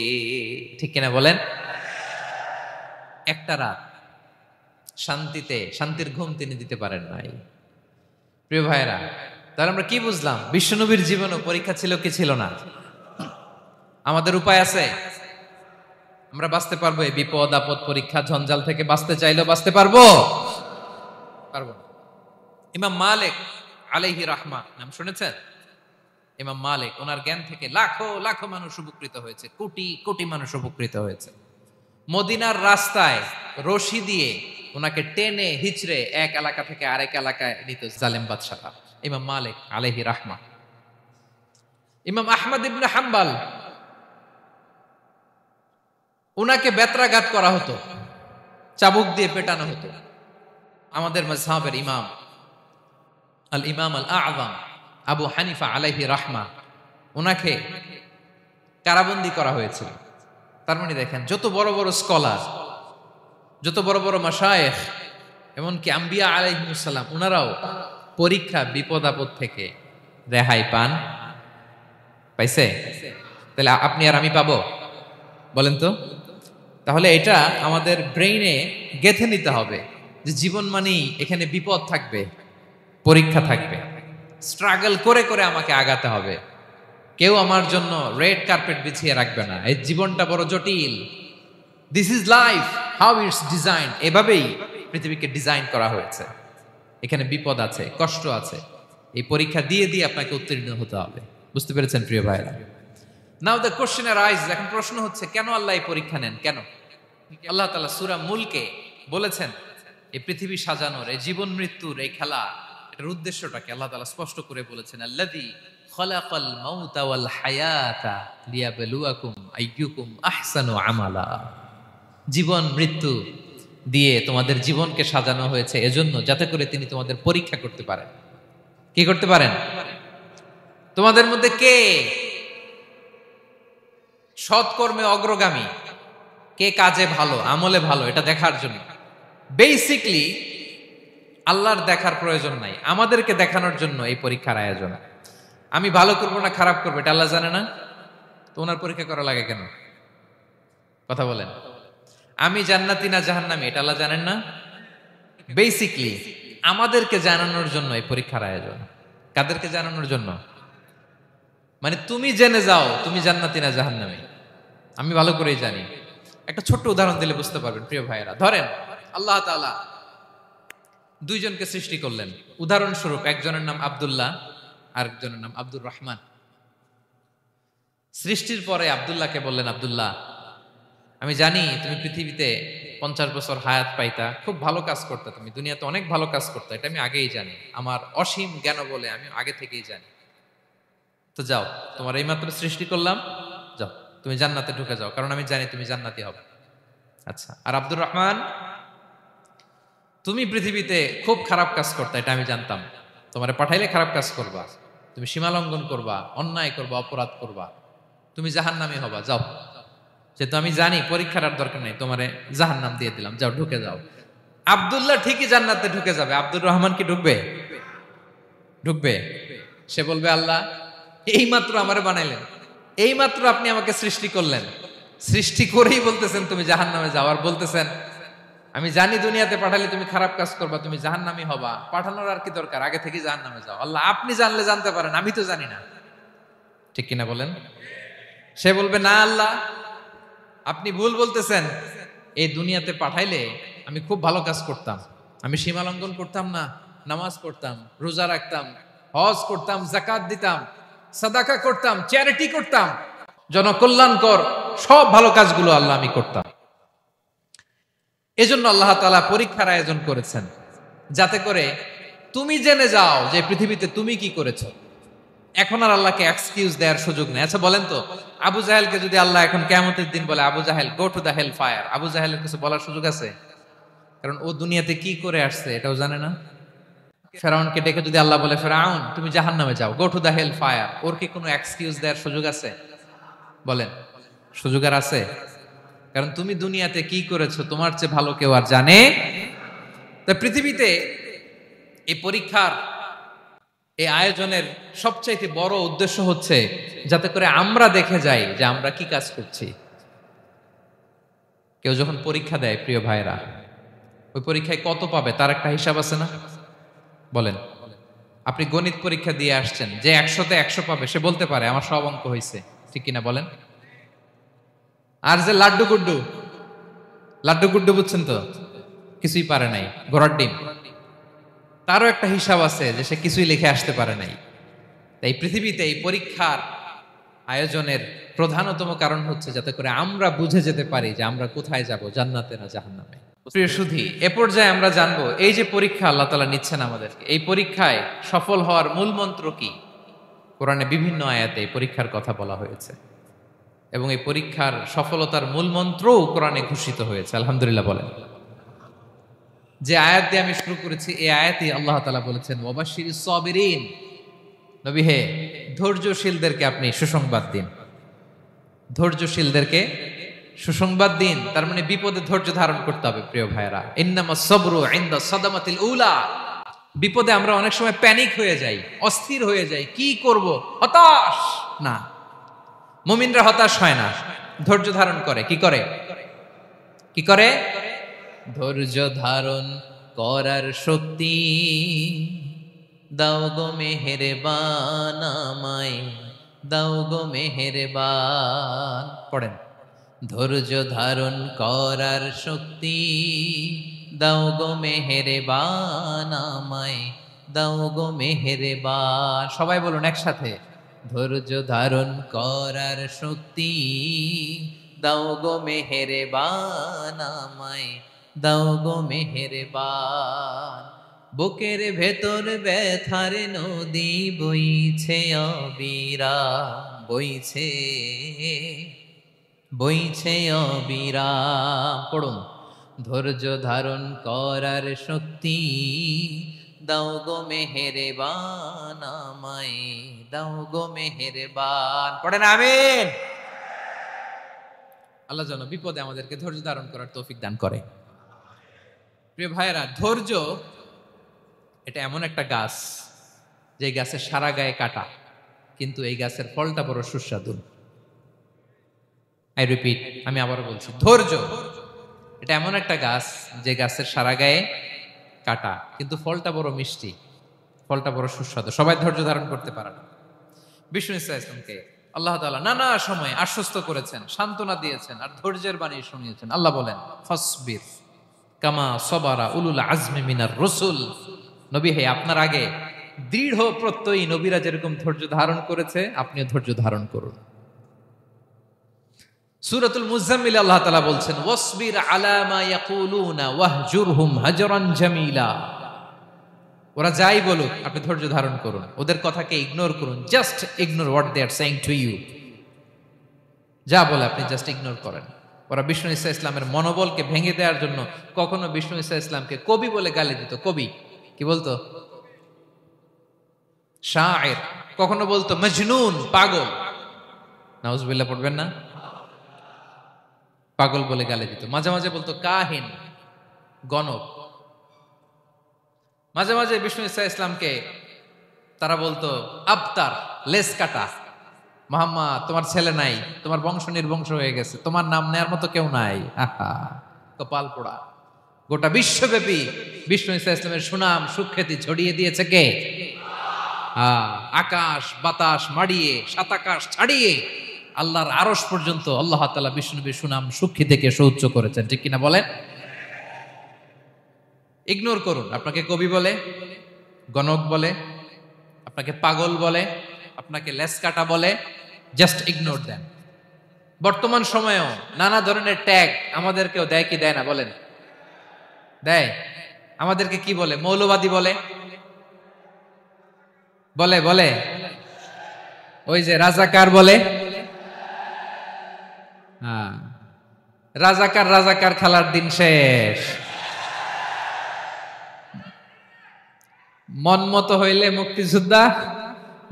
ঠিক কিনা বলেন? একটা রাত শান্তিতে, শান্তির ঘুম তিনি দিতে পারেন নাই। প্রিয় ভাইরা, তাহলে আমরা কি বুঝলাম? বিশ্বনবীর জীবনও পরীক্ষা ছিল কি ছিল না? আমাদের উপায় আছে? আমরা বাঁচতে পারবো এই বিপদ আপদ পরীক্ষা ঝঞ্ঝাল থেকে? বাঁচতে চাইলেও বাঁচতে পারবো? পারবো না। ইমাম মালিক আলাইহি রাহমা নাম শুনেছেন? ইমাম মালিক, ওনার জ্ঞান থেকে লাখো লাখো মানুষ উপকৃত হয়েছে, কোটি কোটি মানুষ উপকৃত হয়েছে। মদিনার রাস্তায় রশি দিয়ে ওনাকে টেনে হিচড়ে এক এলাকা থেকে আরেক এলাকায় নিত জালেম বাদশাহরা। ইমাম মালিক আলাইহি রাহমা। ইমাম আহমদ ইবনে হাম্বল, ওনাকে বেত্রাঘাত করা হতো, চাবুক দিয়ে পেটানো হতো। আমাদের মাযহাবের ইমাম আল ইমাম আল আযম আবু হানিফা আলাইহি রাহমা, ওনাকে কারাবন্দী করা হয়েছিল। তার মানে দেখেন, যত বড় বড় স্কলার, যত বড় বড় মাশায়েখ, এমনকি আম্বিয়া আলাইহিmus সালাম, ওনারাও পরীক্ষা বিপদ আপদ থেকে রেহাই পান। পাইছে? তাহলে আপনি আর আমি পাবো? বলেন তো। তাহলে এটা আমাদের ব্রেইনে গেঁথে নিতে হবে যে জীবন মানেই এখানে বিপদ থাকবে, পরীক্ষা থাকবে, স্ট্রাগল করে করে আমাকে আগাতে হবে। কেউ আমার জন্য রেড কার্পেট বিছিয়ে রাখবে না। এই জীবনটা বড় জটিল। This is life, how it's design. এভাবেই পৃথিবীকে ডিজাইন করা হয়েছে। এখানে বিপদ আছে, কষ্ট আছে। এই পরীক্ষা দিয়ে দিয়ে আপনাকে উত্তীর্ণ হতে হবে। বুঝতে পেরেছেন প্রিয় ভাইরা? নাও দ্য কোশ্চেন অ্যারাইজ, এখন প্রশ্ন হচ্ছে, কেন আল্লাহ এই পরীক্ষা নেন? কেন? আল্লাহ তাআলা সূরা মুলকে বলেছেন, এই পৃথিবী সাজানোর, এই জীবন মৃত্যুর এই খেলা, এটার উদ্দেশ্যটাকে আল্লাহ তাআলা স্পষ্ট করে বলেছেন। আল্লাযী খালাকাল মাউতা ওয়াল হায়াতা লিয়াবলুয়াকুম আইয়ুকুম আহসানু আমালা। জীবন মৃত্যু দিয়ে তোমাদের জীবনকে সাজানো হয়েছে এজন্য, যাতে করে তিনি তোমাদের পরীক্ষা করতে পারেন। কি করতে পারেন? তোমাদের মধ্যে কে সৎকর্মে অগ্রগামী, কে কাজে ভালো, আমলে ভালো, এটা দেখার জন্য। বেসিকলি আল্লাহর দেখার প্রয়োজন নাই, আমাদেরকে দেখানোর জন্য এই পরীক্ষার আয়োজন। আমি ভালো করবো না খারাপ করবো এটা আল্লাহ জানে না? তো ওনার পরীক্ষা করা লাগে কেন? কথা বলেন। আমি জান্নাতি না জাহান্নামী এটা আল্লাহ জানেন না? বেসিকলি আমাদেরকে জানানোর জন্য এই পরীক্ষার আয়োজন। কাদেরকে জানানোর জন্য? মানে তুমি জেনে যাও তুমি জান্নাতি না জাহান্নামী। আমি ভালো করেই জানি। একটা ছোট্ট উদাহরণ দিলে বুঝতে পারবেন প্রিয় ভাইয়েরা। ধরেন আল্লাহ তাআলা দুইজনকে সৃষ্টি করলেন। উদাহরণস্বরূপ একজনের নাম আব্দুল্লাহ, আরেকজনের নাম আব্দুর রহমান। সৃষ্টির পরে আব্দুল্লাহকে বললেন, আব্দুল্লাহ, আমি জানি তুমি পৃথিবীতে 50 বছর হায়াত পাইতা, খুব ভালো কাজ করতে, তুমি দুনিয়াতে অনেক ভালো কাজ করতে, এটা আমি আগেই জানি, আমার অসীম জ্ঞান বলে আমি আগে থেকেই জানি। তো যাও, তোমার এইমাত্র সৃষ্টি করলাম, যাও তুমি জান্নাতে ঢুকে যাও, কারণ আমি জানি তুমি জান্নাতি হবে। আচ্ছা, আর আব্দুর রহমান, তুমি পৃথিবীতে খুব খারাপ কাজ করতে, এটা আমি জানতাম, তোমারে পাঠাইলে খারাপ কাজ করবা, তুমি সীমা লঙ্ঘন করবা, অন্যায় করবা, অপরাধ করবা, তুমি জাহান্নামী হবা, যাও। যেহেতু আমি জানি পরীক্ষার আর দরকার নেই, তোমারে জাহান্নাম দিয়ে দিলাম, যাও ঢুকে যাও। আব্দুল্লাহ ঠিকই জান্নাতে ঢুকে যাবে, আব্দুর রহমান কি ঢুকবে? ঢুকবে। সে বলবে, আল্লাহ এইমাত্র আমারে বানাইলেন, এইমাত্র আপনি আমাকে সৃষ্টি করলেন, সৃষ্টি করেই বলতেছেন তুমি জাহান্নামে যাও, আর বলতেছেন আমি জানি দুনিয়াতে পাঠালে তুমি খারাপ কাজ করবা, তুমি জাহান্নামী হবা, পাঠানোর আর কি দরকার, আগে থেকে জাহান্নামে যাও। আল্লাহ আপনি জানলে জানতে পারেন, আমি তো জানি না। ঠিক কিনা বলেন? সে বলবে, না আল্লাহ আপনি ভুল বলতেছেন, এই দুনিয়াতে পাঠাইলে আমি খুব ভালো কাজ করতাম, আমি সীমা লঙ্ঘন করতাম না, নামাজ পড়তাম, রোজা রাখতাম, হজ করতাম, যাকাত দিতাম, সাদাকা করতাম, চ্যারিটি করতাম, জনকল্যাণকর সব ভালো কাজগুলো আল্লাহ আমি করতাম। এজন্য আল্লাহ তাআলা পরীক্ষার আয়োজন করেছেন, যাতে করে তুমি জেনে যাও যে পৃথিবীতে তুমি কি করেছো। এখন আর আল্লাহকে এক্সকিউজ দেওয়ার সুযোগ নেই। আচ্ছা বলেন তো, আবু জাহেলকে যদি আল্লাহ এখন কিয়ামতের দিন বলে, Abu Jahl go to the hell fire, আবু জাহেলের কিছু বলার সুযোগ আছে? কারণ ও দুনিয়াতে কি করে আসছে এটাও জানে না। ফেরাউনকে ডেকে যদি আল্লাহ বলে, ফেরাউন তুমি জাহান্নামে যাও, go to the hell fire, ওর কি কোনো এক্সকিউজ দেওয়ার সুযোগ আছে? বলেন, সুযোগ আর আছে? কারণ তুমি দুনিয়াতে কি করেছো তোমার চেয়ে ভালো কেউ আর জানে। তা পৃথিবীতে এই পরীক্ষার এই আয়োজনের সবচাইতে বড় উদ্দেশ্য হচ্ছে যাতে করে আমরা দেখে যাই যে আমরা কি কাজ করছি। কেউ যখন পরীক্ষা দেয় প্রিয় ভাইরা, ওই পরীক্ষায় কত পাবে তার একটা হিসাব আছে না? বলেন, আপনি গণিত পরীক্ষা দিয়ে আসছেন, যে 100তে 100 পাবে সে বলতে পারে আমার সব অঙ্ক হয়েছে, ঠিক কিনা বলেন? আর যে লাড্ডু গুড্ডু বুঝছেন তো, কিছুই পারে নাই, ঘোড়ার ডিম, তারও একটা হিসাব আছে যে সে কিছুই লিখে আসতে পারে নাই। তাই পৃথিবীতে এই পরীক্ষার আয়োজনের প্রধানতম কারণ হচ্ছে যাতে করে আমরা বুঝে যেতে পারি যে আমরা কোথায় যাব, জান্নাতে না জাহান্নামে। প্রিয় সুধী, এ পর্যায়ে আমরা জানবো এই যে পরীক্ষা আল্লাহ তাআলা নিচ্ছেন আমাদেরকে, এই পরীক্ষায় সফল হওয়ার মূল মন্ত্র কি। কোরআনে বিভিন্ন আয়াতে এই পরীক্ষার কথা বলা হয়েছে এবং এই পরীক্ষার সফলতার মূল মন্ত্রও কোরআনে ঘোষিত হয়েছে। আলহামদুলিল্লাহ বলেন। যে আয়াত দিয়ে আমি শুরু করেছি, এই আয়াতে আল্লাহ তাআলা বলেছেন, ওয়াবাশশিরিস সাবিরিন, নবী হে ধৈর্যশীলদেরকে আপনি সুসংবাদ দিন, ধৈর্যশীলদেরকে সুসংবাদ দিন। তার মানে বিপদে ধৈর্য ধারণ করতে হবে প্রিয় ভাইরা। ইন্নামাস সাবরু ইনদা সাদামাতিল উলা, বিপদে আমরা অনেক সময় প্যানিক হয়ে যাই, অস্থির হয়ে যাই, কি করব, হতাশ না। মুমিনরা হতাশ হয় না, ধৈর্য ধারণ করে। কি করে? কি করে? ধৈর্য ধারণ করার শক্তি দাও গো মেহেরবান আমায়, দাও গো মেহেরবান। পড়েন, ধৈর্য ধারণ করার শক্তি দাও গো মেহেরবান আমায়, দাও গো মেহেরবান। সবাই বলুন একসাথে, ধৈর্য ধারণ করার শক্তি দাও গো মেহেরবান আমায়, দাও গো মেহেরবান। বুকের ভেতর ব্যথার নদী বইছে অবিরাম, বইছে বইছে অবিরাম। পড়ুন, ধৈর্য ধারণ করার শক্তি দাও গো মেহেরবান আমায়, দাও গো মেহেরবান। পড়েন আমিন। আল্লাহ যেন বিপদে আমাদেরকে ধৈর্য ধারণ করার তৌফিক দান করে। প্রিয় ভাইয়েরা, ধৈর্য এটা এমন একটা গাছ যে গাছের সারা গায়ে কাটা, কিন্তু এই গাছের ফলটা বড় সুস্বাদু। আই রিপিট, আমি আবারও বলছি, ধৈর্য এটা এমন একটা গাছ যে গাছের সারা গায়ে কাটা, কিন্তু ফলটা বড় মিষ্টি, ফলটা বড় সুস্বাদু। সবাই ধৈর্য ধারণ করতে পারে না। বিষ্ণু ইসা ইসলামকে আল্লাহ তাআলা নানা সময় আশ্বস্ত করেছেন, সান্ত্বনা দিয়েছেন, আর ধৈর্যের বাণী শুনিয়েছেন। আল্লাহ বলেন, ফাসবির কামা সবারা উলুল আজমি মিনার রসুল। নবী হে, আপনার আগে দৃঢ় প্রত্যয়ী নবীরা যেরকম ধৈর্য ধারণ করেছে, আপনিও ধৈর্য ধারণ করুন। সূরাতুল মুজাম্মিল আল্লাহ তাআলা বলছেন, ওয়াসবির আলা মা ইয়াকুলুনা ওয়াহজুরহুম হাজরান জামিলা। ওরা যাই বলুক, আপনি ধৈর্য ধারণ করুন, ওদের কথাকে ইগনোর করুন। Just ignore what they are saying to you. যা বলে আপনি জাস্ট ইগনোর করেন। ওরা বিষ্ণু ইসা ইসলামের মনোবলকে ভেঙে দেওয়ার জন্য কখনো বিষ্ণু ইসা ইসলামকে কবি বলে গালি দিত। কবি কি বলতো? শায়ের। কখনো বলতো মজনুন, পাগল। নাউজুবিল্লাহ পড়বেন না? পাগল বলে গালি দিত। মাঝে মাঝে বলতো কাহিন, গণক। মাঝে মাঝে বিষ্ণু ইসা ইসলামকে তারা বলতো আবতার, লেস কাটা। মুহাম্মদ, তোমার ছেলে নাই, তোমার বংশ নির্বংশ হয়ে গেছে, তোমার নাম নেয়ার মতো কেউ নাই। আহা, কপাল পোড়া। গোটা বিশ্বব্যাপী বিষ্ণু ইসা ইসলামের সুনাম সুখ্যাতি ছড়িয়ে দিয়েছে কে? আকাশ বাতাস মাড়িয়ে, সাত আকাশ ছাড়িয়ে আল্লাহর আরশ পর্যন্ত আল্লাহ তাআলা বিষ্ণু নবীর সুনাম সুখ্যাতিকে সৌচ্চ করেছেন। ঠিক কিনা বলেন? ইগনোর করুন। আপনাকে কবি বলে, গণক বলে, আপনাকে পাগল বলে, আপনাকে লেসকাটা বলে, জাস্ট ইগনোর দেন। বর্তমান সময়েও নানা ধরনের ট্যাগ আমাদেরকেও দেয় কি দেয় না বলেন? দেয়। আমাদেরকে কি বলে? মৌলবাদী বলে, বলে বলে ওই যে রাজাকার বলে। রাজাকার রাজাকার খেলার দিন শেষ। মন মতো হইলে মুক্তিযোদ্ধা,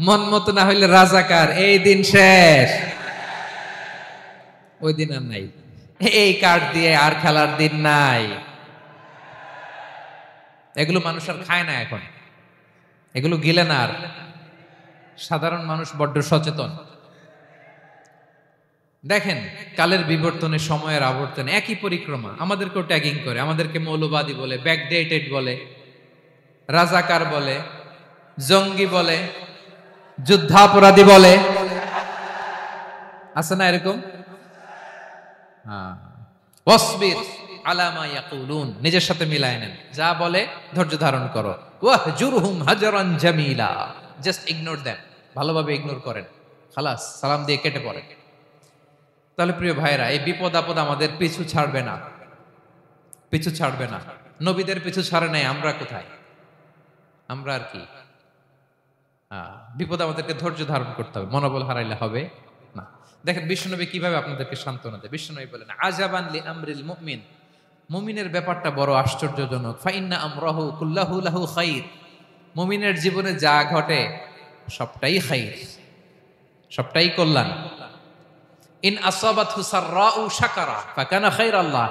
মন মতো না হইলে রাজাকার, এই দিন শেষ। ওই দিন আর নাই। এই কার্ড দিয়ে আর খেলার দিন নাই। এগুলো মানুষ আর খায় না এখন, এগুলো গিলে না আর। সাধারণ মানুষ বড্ড সচেতন। দেখেন, কালের বিবর্তনে, সময়ের আবর্তনে একই পরিক্রমা আমাদেরকেও ট্যাগিং করে। আমাদেরকে মৌলবাদী বলে, ব্যাকডেটেড বলে, রাজাকার বলে, জঙ্গি বলে, যুদ্ধাপরাধী বলে। আছে না এরকম? ওয়াসবির আলা মা ইয়াকুলুন, নিজের সাথে মিলায় নেন। যা বলে ধৈর্য ধারণ করো। ওয়াহজুরহুম হাজরান জামিলা, জাস্ট ইগনোর দেম, ভালোভাবে ইগনোর করেন। খালাস, সালাম দিয়ে কেটে পড়েন। তাহলে প্রিয় ভাইরা, এই বিপদ আপদ আমাদের পিছু ছাড়বে না, পিছু ছাড়বে না। নবীদের পিছু ছাড়ে নাই, আমরা কোথায়? আমরা আর কি? বিপদ আমাদেরকে ধৈর্য ধারণ করতে হবে, মনোবল হারাইলে হবে না। দেখেন বিশ্বনবী কিভাবে আপনাদেরকে সান্ত্বনা দেয়। বিশ্বনবী বলেন, আজাবান লি আমরিল মুমিন, মুমিনের ব্যাপারটা বড় আশ্চর্যজনক। ফাইন্না আমরাহু কুল্লাহু লাহু খাইর, মুমিনের জীবনে যা ঘটে সবটাই খাইর, সবটাই কল্যাণ। ইন আসাবাতহু সাররাউ শাকারা ফাকানা খাইরাল্লাহ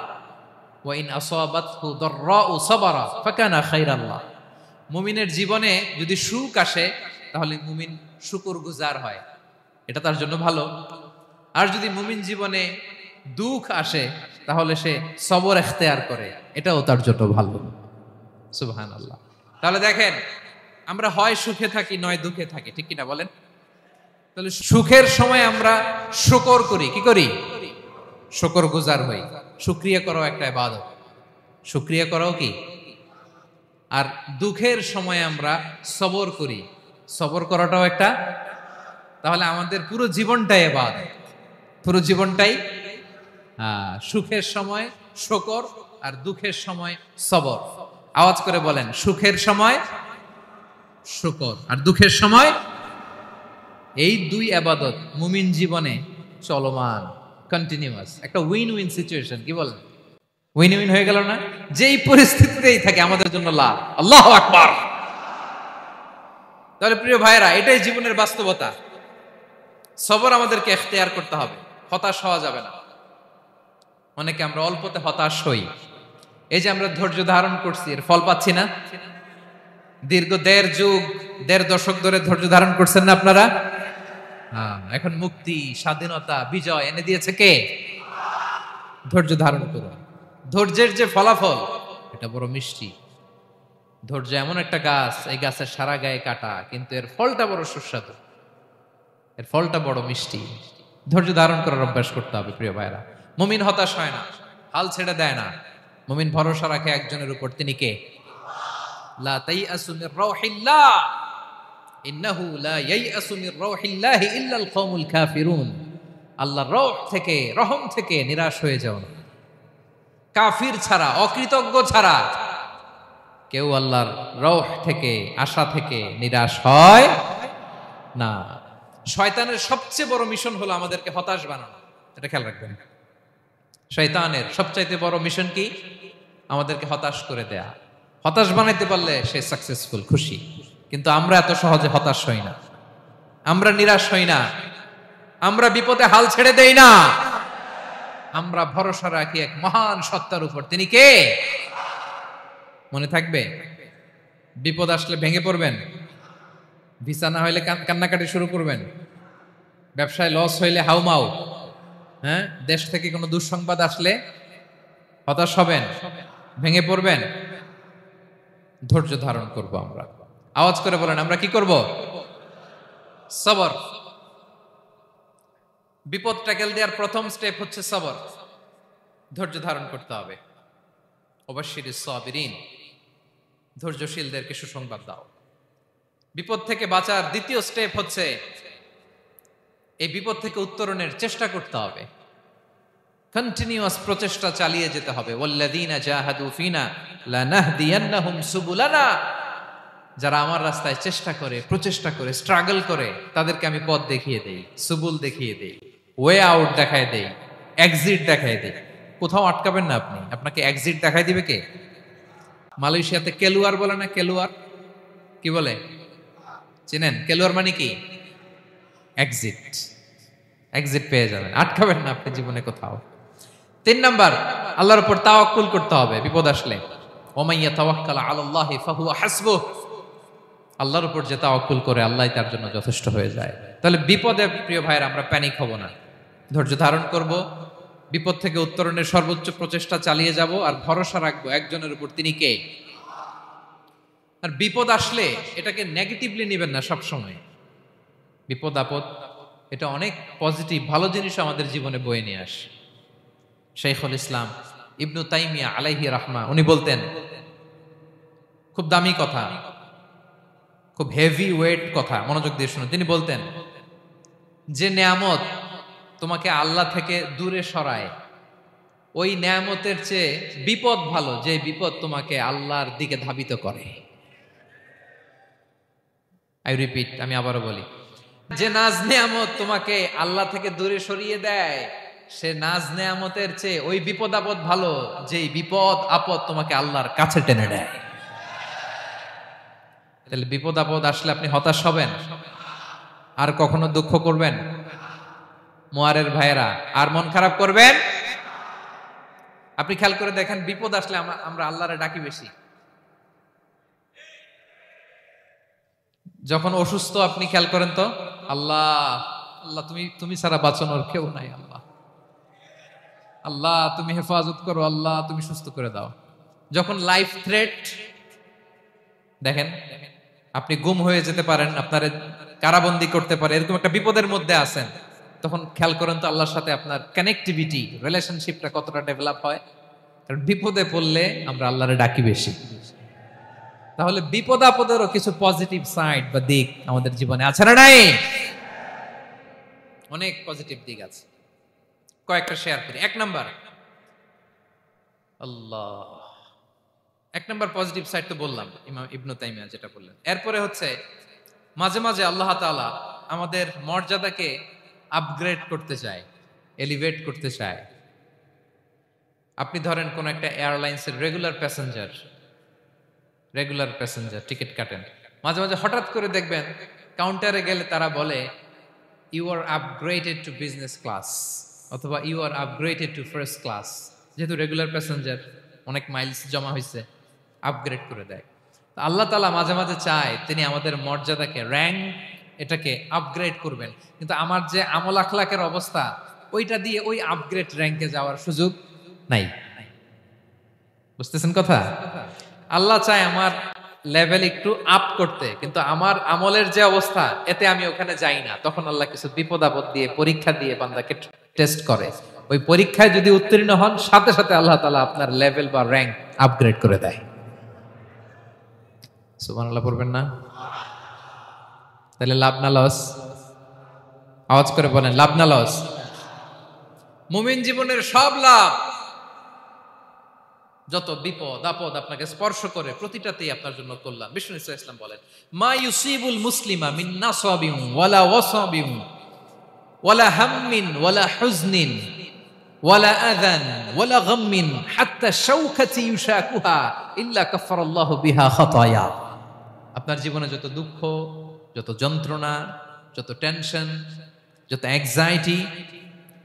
ওয়া ইন আসাবাতহু দাররাউ সাবারা ফাকানা খাইরাল্লাহ। মুমিনের জীবনে যদি সুখ আসে তাহলে মুমিন শুকরগুজার হয়, এটা তার জন্য ভালো। আর যদি মুমিন জীবনে দুঃখ আসে তাহলে সে সবর ইখতিয়ার করে, এটাও তার জন্য ভালো। সুবহানাল্লাহ। তাহলে দেখেন, আমরা হয় সুখে থাকি নয় দুঃখে থাকি, ঠিক কিনা বলেন? তাহলে সুখের সময় আমরা শুকর করি, কি করি? শুকরগুজার হই। শুকরিয়া করাও একটা ইবাদত, শুকরিয়া করাও কি? আর দুঃখের সময় আমরা সবর করি, সবর করাটাও একটা। তাহলে আমাদের পুরো জীবনটাই ইবাদত, পুরো জীবনটাই। সুখের সময় শুকর আর দুঃখের সময় সবর। আওয়াজ করে বলেন, সুখের সময় শুকর আর দুঃখের সময়। এই দুই ইবাদত মুমিন জীবনে চলমান, কন্টিনিউয়াস, একটা উইন উইন সিচুয়েশন। কি বলেন? উইন উইন হয়ে গেল না? যেই পরিস্থিতিতেই থাকে আমাদের জন্য লাভ। আল্লাহু আকবার। তাহলে প্রিয় ভাইরা, এটাই জীবনের বাস্তবতা। সবর আমাদেরকে ইখতিয়ার করতে হবে, হতাশ হওয়া যাবে না। অনেকে আমরা অল্পতে হতাশ হই। এই যে আমরা ধৈর্য ধারণ করছি, এর ফল পাচ্ছি না। দীর্ঘ 1.5 যুগ, 1.5 দশক ধরে ধৈর্য ধারণ করছেন না আপনারা? এখন মুক্তি, স্বাধীনতা, বিজয় এনে দিয়েছে কে? ধৈর্য ধারণ করুন। ধৈর্যের যে ফলাফল, এটা বড় মিষ্টি। ধৈর্য এমন একটা গাছ, এই গাছের সারা গায়ে কাটা, কিন্তু এর ফলটা বড় সুস্বাদু। এর ফলটা বড় মিষ্টি। ধৈর্য ধারণ করার অভ্যাস করতে হবে প্রিয় ভাইরা। মুমিন হতাশ হয় না, হাল ছেড়ে দেয় না। মুমিন ভরসা রাখে একজনের উপর, তিনি কে? লা তাইআসু মির রাউহিল্লাহ ইন্নাহু লা ইয়াইআসু মির রাউহিল্লাহি ইল্লাল কওমুল কাফিরুন। আল্লাহর রহ থেকে, রহম থেকে নিরাশ হয়ে যাও না। কাফির ছাড়া, অকৃতজ্ঞ ছাড়া কেউ আল্লাহর রহ থেকে, আশা থেকে নিরাশ হয় না। শয়তানের সবচেয়ে বড় মিশন হলো আমাদেরকে হতাশ বানানো। এটা খেয়াল রাখবেন। শয়তানের সবচাইতে বড় মিশন কি? আমাদেরকে হতাশ করে দেয়া। হতাশ বানাইতে পারলে সে সাকসেসফুল, খুশি। কিন্তু আমরা এত সহজে হতাশ হই না, আমরা নিরাশ হই না, আমরা বিপদে হাল ছেড়ে দেই না। আমরা ভরসা রাখি এক মহান সত্তার উপর। তিনি কে? মনে থাকবে? বিপদ আসলে ভেঙে পড়বেন, ভিসা না হইলে কান্নাকাটি শুরু করবেন, ব্যবসায় লস হইলে হাউমাউ, হ্যাঁ, দেশ থেকে কোনো দুঃসংবাদ আসলে হতাশ হবেন, ভেঙে পড়বেন। ধৈর্য ধারণ করব আমরা। আওয়াজ করে বলেন, আমরা কি করব? সবর। বিপদ ট্যাকেল দেওয়ার প্রথম স্টেপ হচ্ছে সবর। ধৈর্য ধারণ করতে হবে। অবশ্যই সাবিরিন, ধৈর্যশীলদেরকে সুসংবাদ দাও। বিপদ থেকে বাঁচার দ্বিতীয় স্টেপ হচ্ছে এই বিপদ থেকে উত্তরণের চেষ্টা করতে হবে। কন্টিনিউয়াস প্রচেষ্টা চালিয়ে যেতে হবে। ওয়াল্লাযীনা জাহাদু ফিনা লানাহদিয়ান্নাহুম সুবুলানা। যারা আমার রাস্তায় চেষ্টা করে, প্রচেষ্টা করে, স্ট্রাগল করে, তাদেরকে আমি পথ দেখিয়ে দেই, সুবুল দেখিয়ে দেই, ওয়ে আউট দেখায় দেই, এক্সিট দেখায় দেই। কোথাও আটকাবেন না আপনি, আপনাকে এক্সিট দেখায় দিবে কে? মালয়েশিয়াতে কেলুয়ার বলে না? কেলুয়ার কি বলে চিনেন? কেলুয়ার মানে কি? এক্সিট। এক্সিট পেয়ে যাবেন, আটকাবেন না আপনি জীবনে কোথাও। 3 নাম্বার, আল্লাহর উপর তাওয়াক্কুল করতে হবে বিপদ আসলে। ওমাইয়া তাওয়াক্কাল আলাল্লাহি ফাহুয়া হাসবুহ। আল্লাহর উপর যে তাওয়াক্কুল করে, আল্লাহই তার জন্য যথেষ্ট হয়ে যায়। তাহলে বিপদে প্রিয় ভাইরা আমরা প্যানিক হব না, ধৈর্য ধারণ করব, বিপদ থেকে উত্তরণের সর্বোচ্চ প্রচেষ্টা চালিয়ে যাব, আর ভরসা রাখবো একজনের উপর, তিনি কে? আর বিপদ আসলে এটাকে নেগেটিভলি নেবেন না সব সময়। বিপদ আপদ এটা অনেক পজিটিভ, ভালো জিনিস আমাদের জীবনে বয়ে নিয়ে আসে। শাইখুল ইসলাম ইবনু তাইমিয়া আলাইহি রাহমা, উনি বলতেন, খুব দামি কথা, খুব হেভি ওয়েট কথা, মনোযোগ দিয়ে শুনুন। তিনি বলতেন, যে নেয়ামত তোমাকে আল্লাহ থেকে দূরে সরায়, ওই নেয়ামতের চেয়ে বিপদ ভালো, যে বিপদ তোমাকে আল্লাহর দিকে ধাবিত করে। আই রিপিট, আমি আবারও বলি, যে নাজ নেয়ামত তোমাকে আল্লাহ থেকে দূরে সরিয়ে দেয়, সে নাজ নেয়ামতের চেয়ে ওই বিপদ আপদ ভালো, যেই বিপদ আপদ তোমাকে আল্লাহর কাছে টেনে দেয়। তাহলে বিপদ আপদ আসলে আপনি হতাশ হবেন? আর কখনো দুঃখ করবেন? মোয়ারের ভাইয়েরা, আর মন খারাপ করবেন? আপনি খেয়াল করে দেখেন, বিপদ আসলে আমরা আল্লাহরে ডাকি বেশি। যখন অসুস্থ আপনি খেয়াল করেন তো, আল্লাহ আল্লাহ তুমি ছাড়া বাঁচানোর কেউ নাই, আল্লাহ আল্লাহ তুমি হেফাজত করো, আল্লাহ তুমি সুস্থ করে দাও। যখন লাইফ থ্রেট, দেখেন আপনি গুম হয়ে যেতে পারেন, আপনার কারাবন্দী করতে পারে, এরকম একটা বিপদের মধ্যে আছেন, তখন খেয়াল করেন তো আল্লাহর সাথে আপনার কানেক্টিভিটি, রিলেশনশিপটা কতটা ডেভেলপ হয়। কারণ বিপদে পড়লে আমরা আল্লাহরে ডাকি বেশি। তাহলে বিপদ আপদেরও কিছু পজিটিভ সাইড বা দিক আমাদের জীবনে আছে না নাই? অনেক পজিটিভ দিক আছে, কয়েকটা শেয়ার করি। 1 নাম্বার, আল্লাহ, 1 নাম্বার পজিটিভ সাইড তো বললাম, ইমাম ইবনু তাইমিয়া যেটা বললেন। এরপরে হচ্ছে মাঝে মাঝে আল্লাহ তাআলা আমাদের মর্যাদাকে আপগ্রেড করতে চায়, এলিভেট করতে চায়। আপনি ধরেন কোন একটা এয়ারলাইন্সের রেগুলার প্যাসেঞ্জার টিকিট কাটেন, মাঝে মাঝে হঠাৎ করে দেখবেন কাউন্টারে গেলে তারা বলে, you are upgraded to business class, অথবা you are upgraded to first class. যেহেতু রেগুলার প্যাসেঞ্জার, অনেক মাইলস জমা হয়েছে, আপগ্রেড করে দেয়। আল্লাহ তাআলা মাঝে মাঝে চায় তিনি আমাদের মর্যাদাকে, র্যাঙ্ক, এটাকে আপগ্রেড করবেন। কিন্তু আমার যে আমল আখলাকের অবস্থা, ওইটা দিয়ে ওই আপগ্রেড র্যাঙ্কে যাওয়ার সুযোগ নাই। বুঝতেছেন কথা? আল্লাহ চায় আমার লেভেল একটু আপ করতে, কিন্তু আমার আমলের যে অবস্থা এতে আমি ওখানে যাই না। তখন আল্লাহ কিছু বিপদ আপদ দিয়ে, পরীক্ষা দিয়ে বান্দাকে টেস্ট করে। ওই পরীক্ষায় যদি উত্তীর্ণ হন, সাথে সাথে আল্লাহ তাআলা আপনার লেভেল বা র্যাঙ্ক আপগ্রেড করে দেয়। সুবহানাল্লাহ পড়বেন না? তাহলে লাভ না লস? আওয়াজ করে বলেন, লাভ না লস? মুমিন জীবনের সব লাভ। যত বিপদ আপদ আপনাকে স্পর্শ করে প্রতিটাতেই আপনার জন্য কল্যাণ। বিষ্ণু ইসলাম বলেন, মা ইউসিবুল মুসলিমা মিন নাসাবিন ওয়ালা ওয়াসাবিন ওয়ালা হাম্মিন ওয়ালা হুজনিন ওয়ালা আযান ওয়ালা গাম্মিন হাত্তা শাওকাতি ইউশাকুহা ইল্লা কাফফারাল্লাহু বিহা খাতায়া। আপনার জীবনে যত দুঃখ, যত যন্ত্রণা, যত টেনশন, যত অ্যাংজাইটি,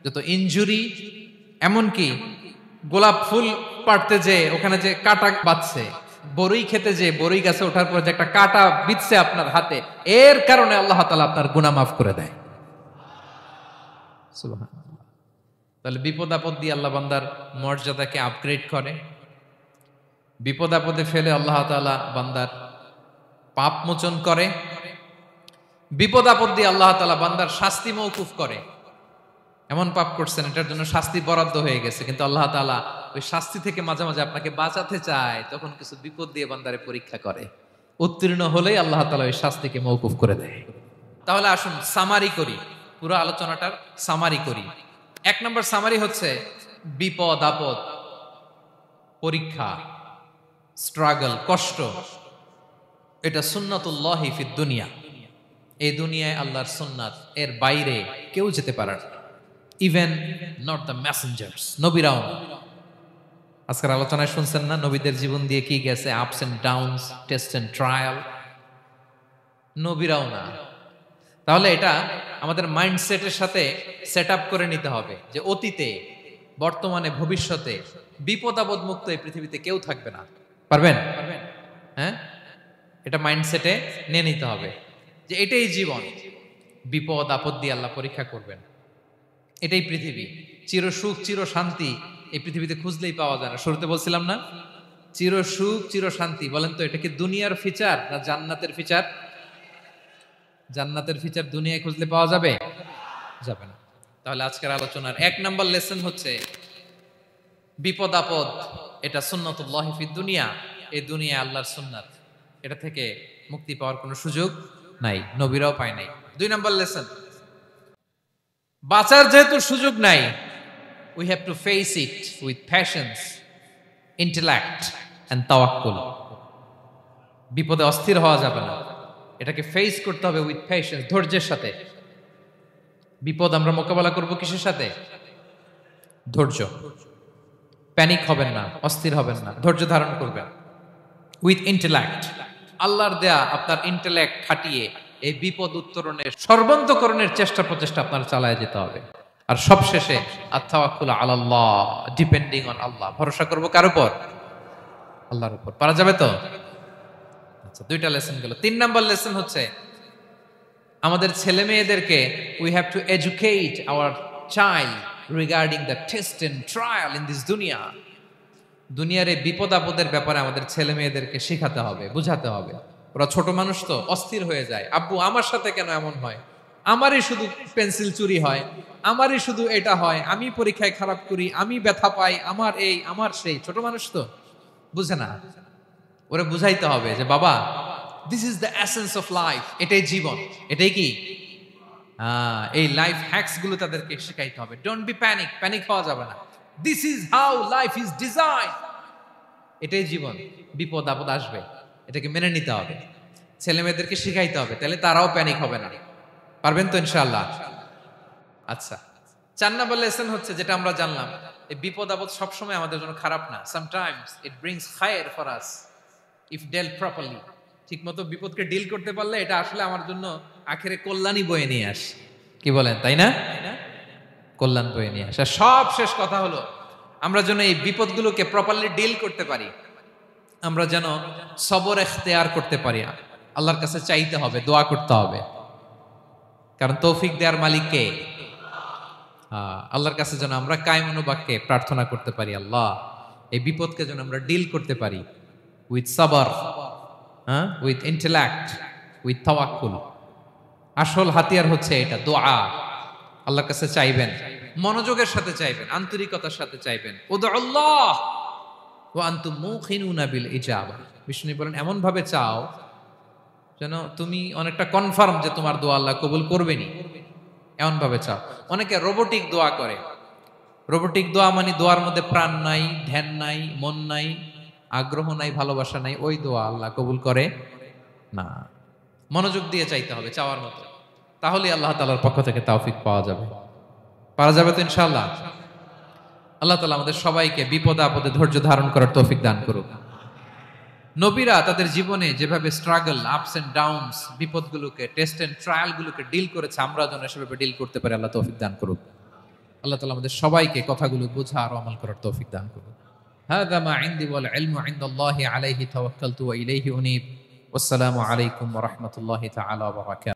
যত ইনজুরি, এমনকি গোলাপ ফুল পাড়তে যে ওখানে যে কাটা বাঁধছে, বরই খেতে যে বরই গাছে ওঠার পর যে একটা কাটা বিঁধছে আপনার হাতে, এর কারণে আল্লাহ তাআলা আপনার গুনাহ মাফ করে দেয়। সুবহানাল্লাহ। তাহলে বিপদ আপদ দিয়ে আল্লাহ বান্দার মর্যাদাকে আপগ্রেড করে। বিপদ আপদে ফেলে আল্লাহ তাআলা বান্দার পাপ মোচন করে। বিপদ আপদ দিয়ে আল্লাহ তাআলা বান্দার শাস্তি মওকুফ করে। এমন পাপ করছেন, এটার জন্য শাস্তি বরাদ্দ হয়ে গেছে, কিন্তু আল্লাহ তাআলা ওই শাস্তি থেকে মাঝে মাঝে আপনাকে বাঁচাতে চায়, তখন কিছু বিপদ দিয়ে বান্দারে পরীক্ষা করে। উত্তীর্ণ হলেই আল্লাহ তাআলা ওই শাস্তিকে মওকুফ করে দেয়। তাহলে আসুন সামারি করি, পুরো আলোচনাটার সামারি করি। 1 নম্বর সামারি হচ্ছে বিপদ আপদ, পরীক্ষা, স্ট্রাগল, কষ্ট, এটা সুন্নাতুল্লাহি ফিদ দুনিয়া। এই দুনিয়ায় আল্লাহর সুন্নাত, এর বাইরে কেউ যেতে পারে না। ইভেন নট দ্য মেসেঞ্জার্স, নবীরাও না। আজকের আলোচনায় শুনছেন না নবীদের জীবন দিয়ে কি গেছে, ups and downs, test and trial, নবীরাও না। তাহলে এটা আমাদের মাইন্ডসেটের সাথে সেট আপ করে নিতে হবে যে অতীতে, বর্তমানে, ভবিষ্যতে বিপদ আপদ মুক্ত এই পৃথিবীতে কেউ থাকবে না। পারবেন? হ্যাঁ, এটা মাইন্ডসেটে নিয়ে নিতে হবে যে এটাই জীবন, বিপদ আপদ দিয়ে আল্লাহ পরীক্ষা করবেন। এটাই পৃথিবী। চির সুখ চির শান্তি এই পৃথিবীতে খুঁজলেই পাওয়া যায় না। শুরুতে বলছিলাম না, চির সুখ চির শান্তি। বলেন তো এটা কি দুনিয়ার ফিচার না জান্নাতের ফিচার? জান্নাতের ফিচার দুনিয়ায় খুঁজলে পাওয়া যাবে? যাবে না। তাহলে আজকের আলোচনার 1 নম্বর লেসন হচ্ছে বিপদ আপদ এটা সুন্নাতুল্লাহি ফিদ দুনিয়া। এই দুনিয়া আল্লাহর সুন্নাত, এটা থেকে মুক্তি পাওয়ার কোনো সুযোগ নাই, নবীরাও পায় নাই। 2 নম্বর লেসন, বাঁচার যেহেতু সুযোগ নাই, we have to face it with patience, intellect and tawakkul. বিপদে অস্থির হওয়া যাবে না, এটাকে ফেস করতে হবে উইথ পেশেন্স, ধৈর্যের সাথে। বিপদ আমরা মোকাবেলা করব কিসের সাথে? ধৈর্য। প্যানিক হবেন না, অস্থির হবেন না, ধৈর্য ধারণ করবেন। উইথ ইন্টেলেক্ট, আল্লাহর দেয়া আপনার ইন্টেলেক্ট খাটিয়ে এই বিপদ উত্তরণের সর্বান্তকরণের চেষ্টা প্রচেষ্টা আপনার চালায় যেতে হবে। আর সবশেষে আত-তাওয়াক্কুল আলাল্লাহ, ডিপেন্ডিং অন আল্লাহ, ভরসা করব কার উপর? আল্লাহর উপর। পারা যাবে তো? আচ্ছা, 2টা লেসন গেল। 3 নাম্বার লেসন হচ্ছে আমাদের ছেলে মেয়েদেরকে we have to educate our child regarding the test and trial in this দুনিয়া। দুনিয়ার এই বিপদ আপদের ব্যাপারে আমাদের ছেলে মেয়েদেরকে শেখাতে হবে, বুঝাতে হবে। ওরা ছোট মানুষ তো, অস্থির হয়ে যায়। আব্বু আমার সাথে কেন এমন হয়? আমারই শুধু পেন্সিল চুরি হয়, আমারই শুধু এটা হয়, আমি পরীক্ষায় খারাপ করি, আমি ব্যথা পাই, আমার এই আমার সেই। ছোট মানুষ তো বুঝে না। ওরা বুঝাইতে হবে যে বাবা, this is the essence of life, এটাই জীবন। এটাই কি এই লাইফ হ্যাকস গুলো তাদেরকে শেখাইতে হবে। ডোন্ট বি প্যানিক, প্যানিক হওয়া যাবে না। This is how life is design, এটাই জীবন। বিপদ আপদ আসবে, এটাকে মেনে নিতে হবে, ছেলে মেয়েদেরকে শিখাইতে হবে, তাহলে তারাও প্যানিক হবে না। পারবেন তো ইনশাআল্লাহ? আচ্ছা, 4 নম্বর লেসন হচ্ছে যেটা আমরা জানলাম, এই বিপদ আপদ সবসময় আমাদের জন্য খারাপ না। সামটাইমস ইট ব্রিংস খায়ের for us if dealt properly. ঠিক মতো বিপদকে ডিল করতে পারলে এটা আসলে আমার জন্য আখেরে কল্যাণই বয়ে নিয়ে আসে। কি বলেন, তাই না? কল্যাণ বয়ে নিয়ে আসে। সব শেষ কথা হলো আমরা যেন এই বিপদগুলোকে প্রপারলি ডিল করতে পারি, আমরা যেন সবর ইখতিয়ার করতে পারি। আল্লাহর কাছে চাইতে হবে, দোয়া করতে হবে, কারণ তৌফিক দেওয়ার মালিক কে? আল্লাহর কাছে যেন আমরা কায়েম অনুবাক্যে প্রার্থনা করতে পারি, আল্লাহ এই বিপদকে যেন আমরা ডিল করতে পারি উইথ সাবর, হ্যাঁ, উইথ ইন্টেলেক্ট, উইথ তাওয়াক্কুল। আসল হাতিয়ার হচ্ছে এটা, দোয়া। আল্লাহর কাছে চাইবেন, মনোযোগের সাথে চাইবেন, আন্তরিকতার সাথে চাইবেন। উদউল্লাহ ওয়া আনতুম মুখিনুনা বিল ইজাবা। বিষ্ণু বলেন এমন ভাবে চাও যেন তুমি অনেকটা কনফার্ম যে তোমার দোয়া আল্লাহ কবুল করবেনই, এমন ভাবে চাও। অনেকে রোবোটিক দোয়া করে। রোবোটিক দোয়া মানে দোয়ার মধ্যে প্রাণ নাই, ধ্যান নাই, মন নাই, আগ্রহ নাই, ভালোবাসা নাই। ওই দোয়া আল্লাহ কবুল করে না। মনোযোগ দিয়ে চাইতে হবে চাওয়ার মতো, তাহলে আল্লাহ তাআলার পক্ষ থেকে তৌফিক পাওয়া যাবে। পারা যাবে তো ইনশাআল্লাহ। আল্লাহ তাআলা আমাদের সবাইকে বিপদে আপদে ধৈর্য ধারণ করার তৌফিক দান করুক। নবীরা তাদের জীবনে যেভাবে স্ট্রাগল, আপস এন্ড ডাউনস, বিপদগুলোকে, টেস্ট এন্ড ট্রায়াল গুলোকে ডিল করেছে, আমরা যেন সেভাবে ডিল করতে পারি। আল্লাহ তৌফিক দান করুক। আল্লাহ তাআলা আমাদের সবাইকে কথাগুলো বোঝা আর আমল করার তৌফিক দান করুক। হাযা মা ইনদি ওয়াল ইলমু ইনদাল্লাহি আলাইহি তাওয়াক্কালতু ওয়া ইলাইহি উনীব। ওয়াসসালামু আলাইকুম ওয়া রাহমাতুল্লাহি তাআলা ওয়া বারাকাতুহু।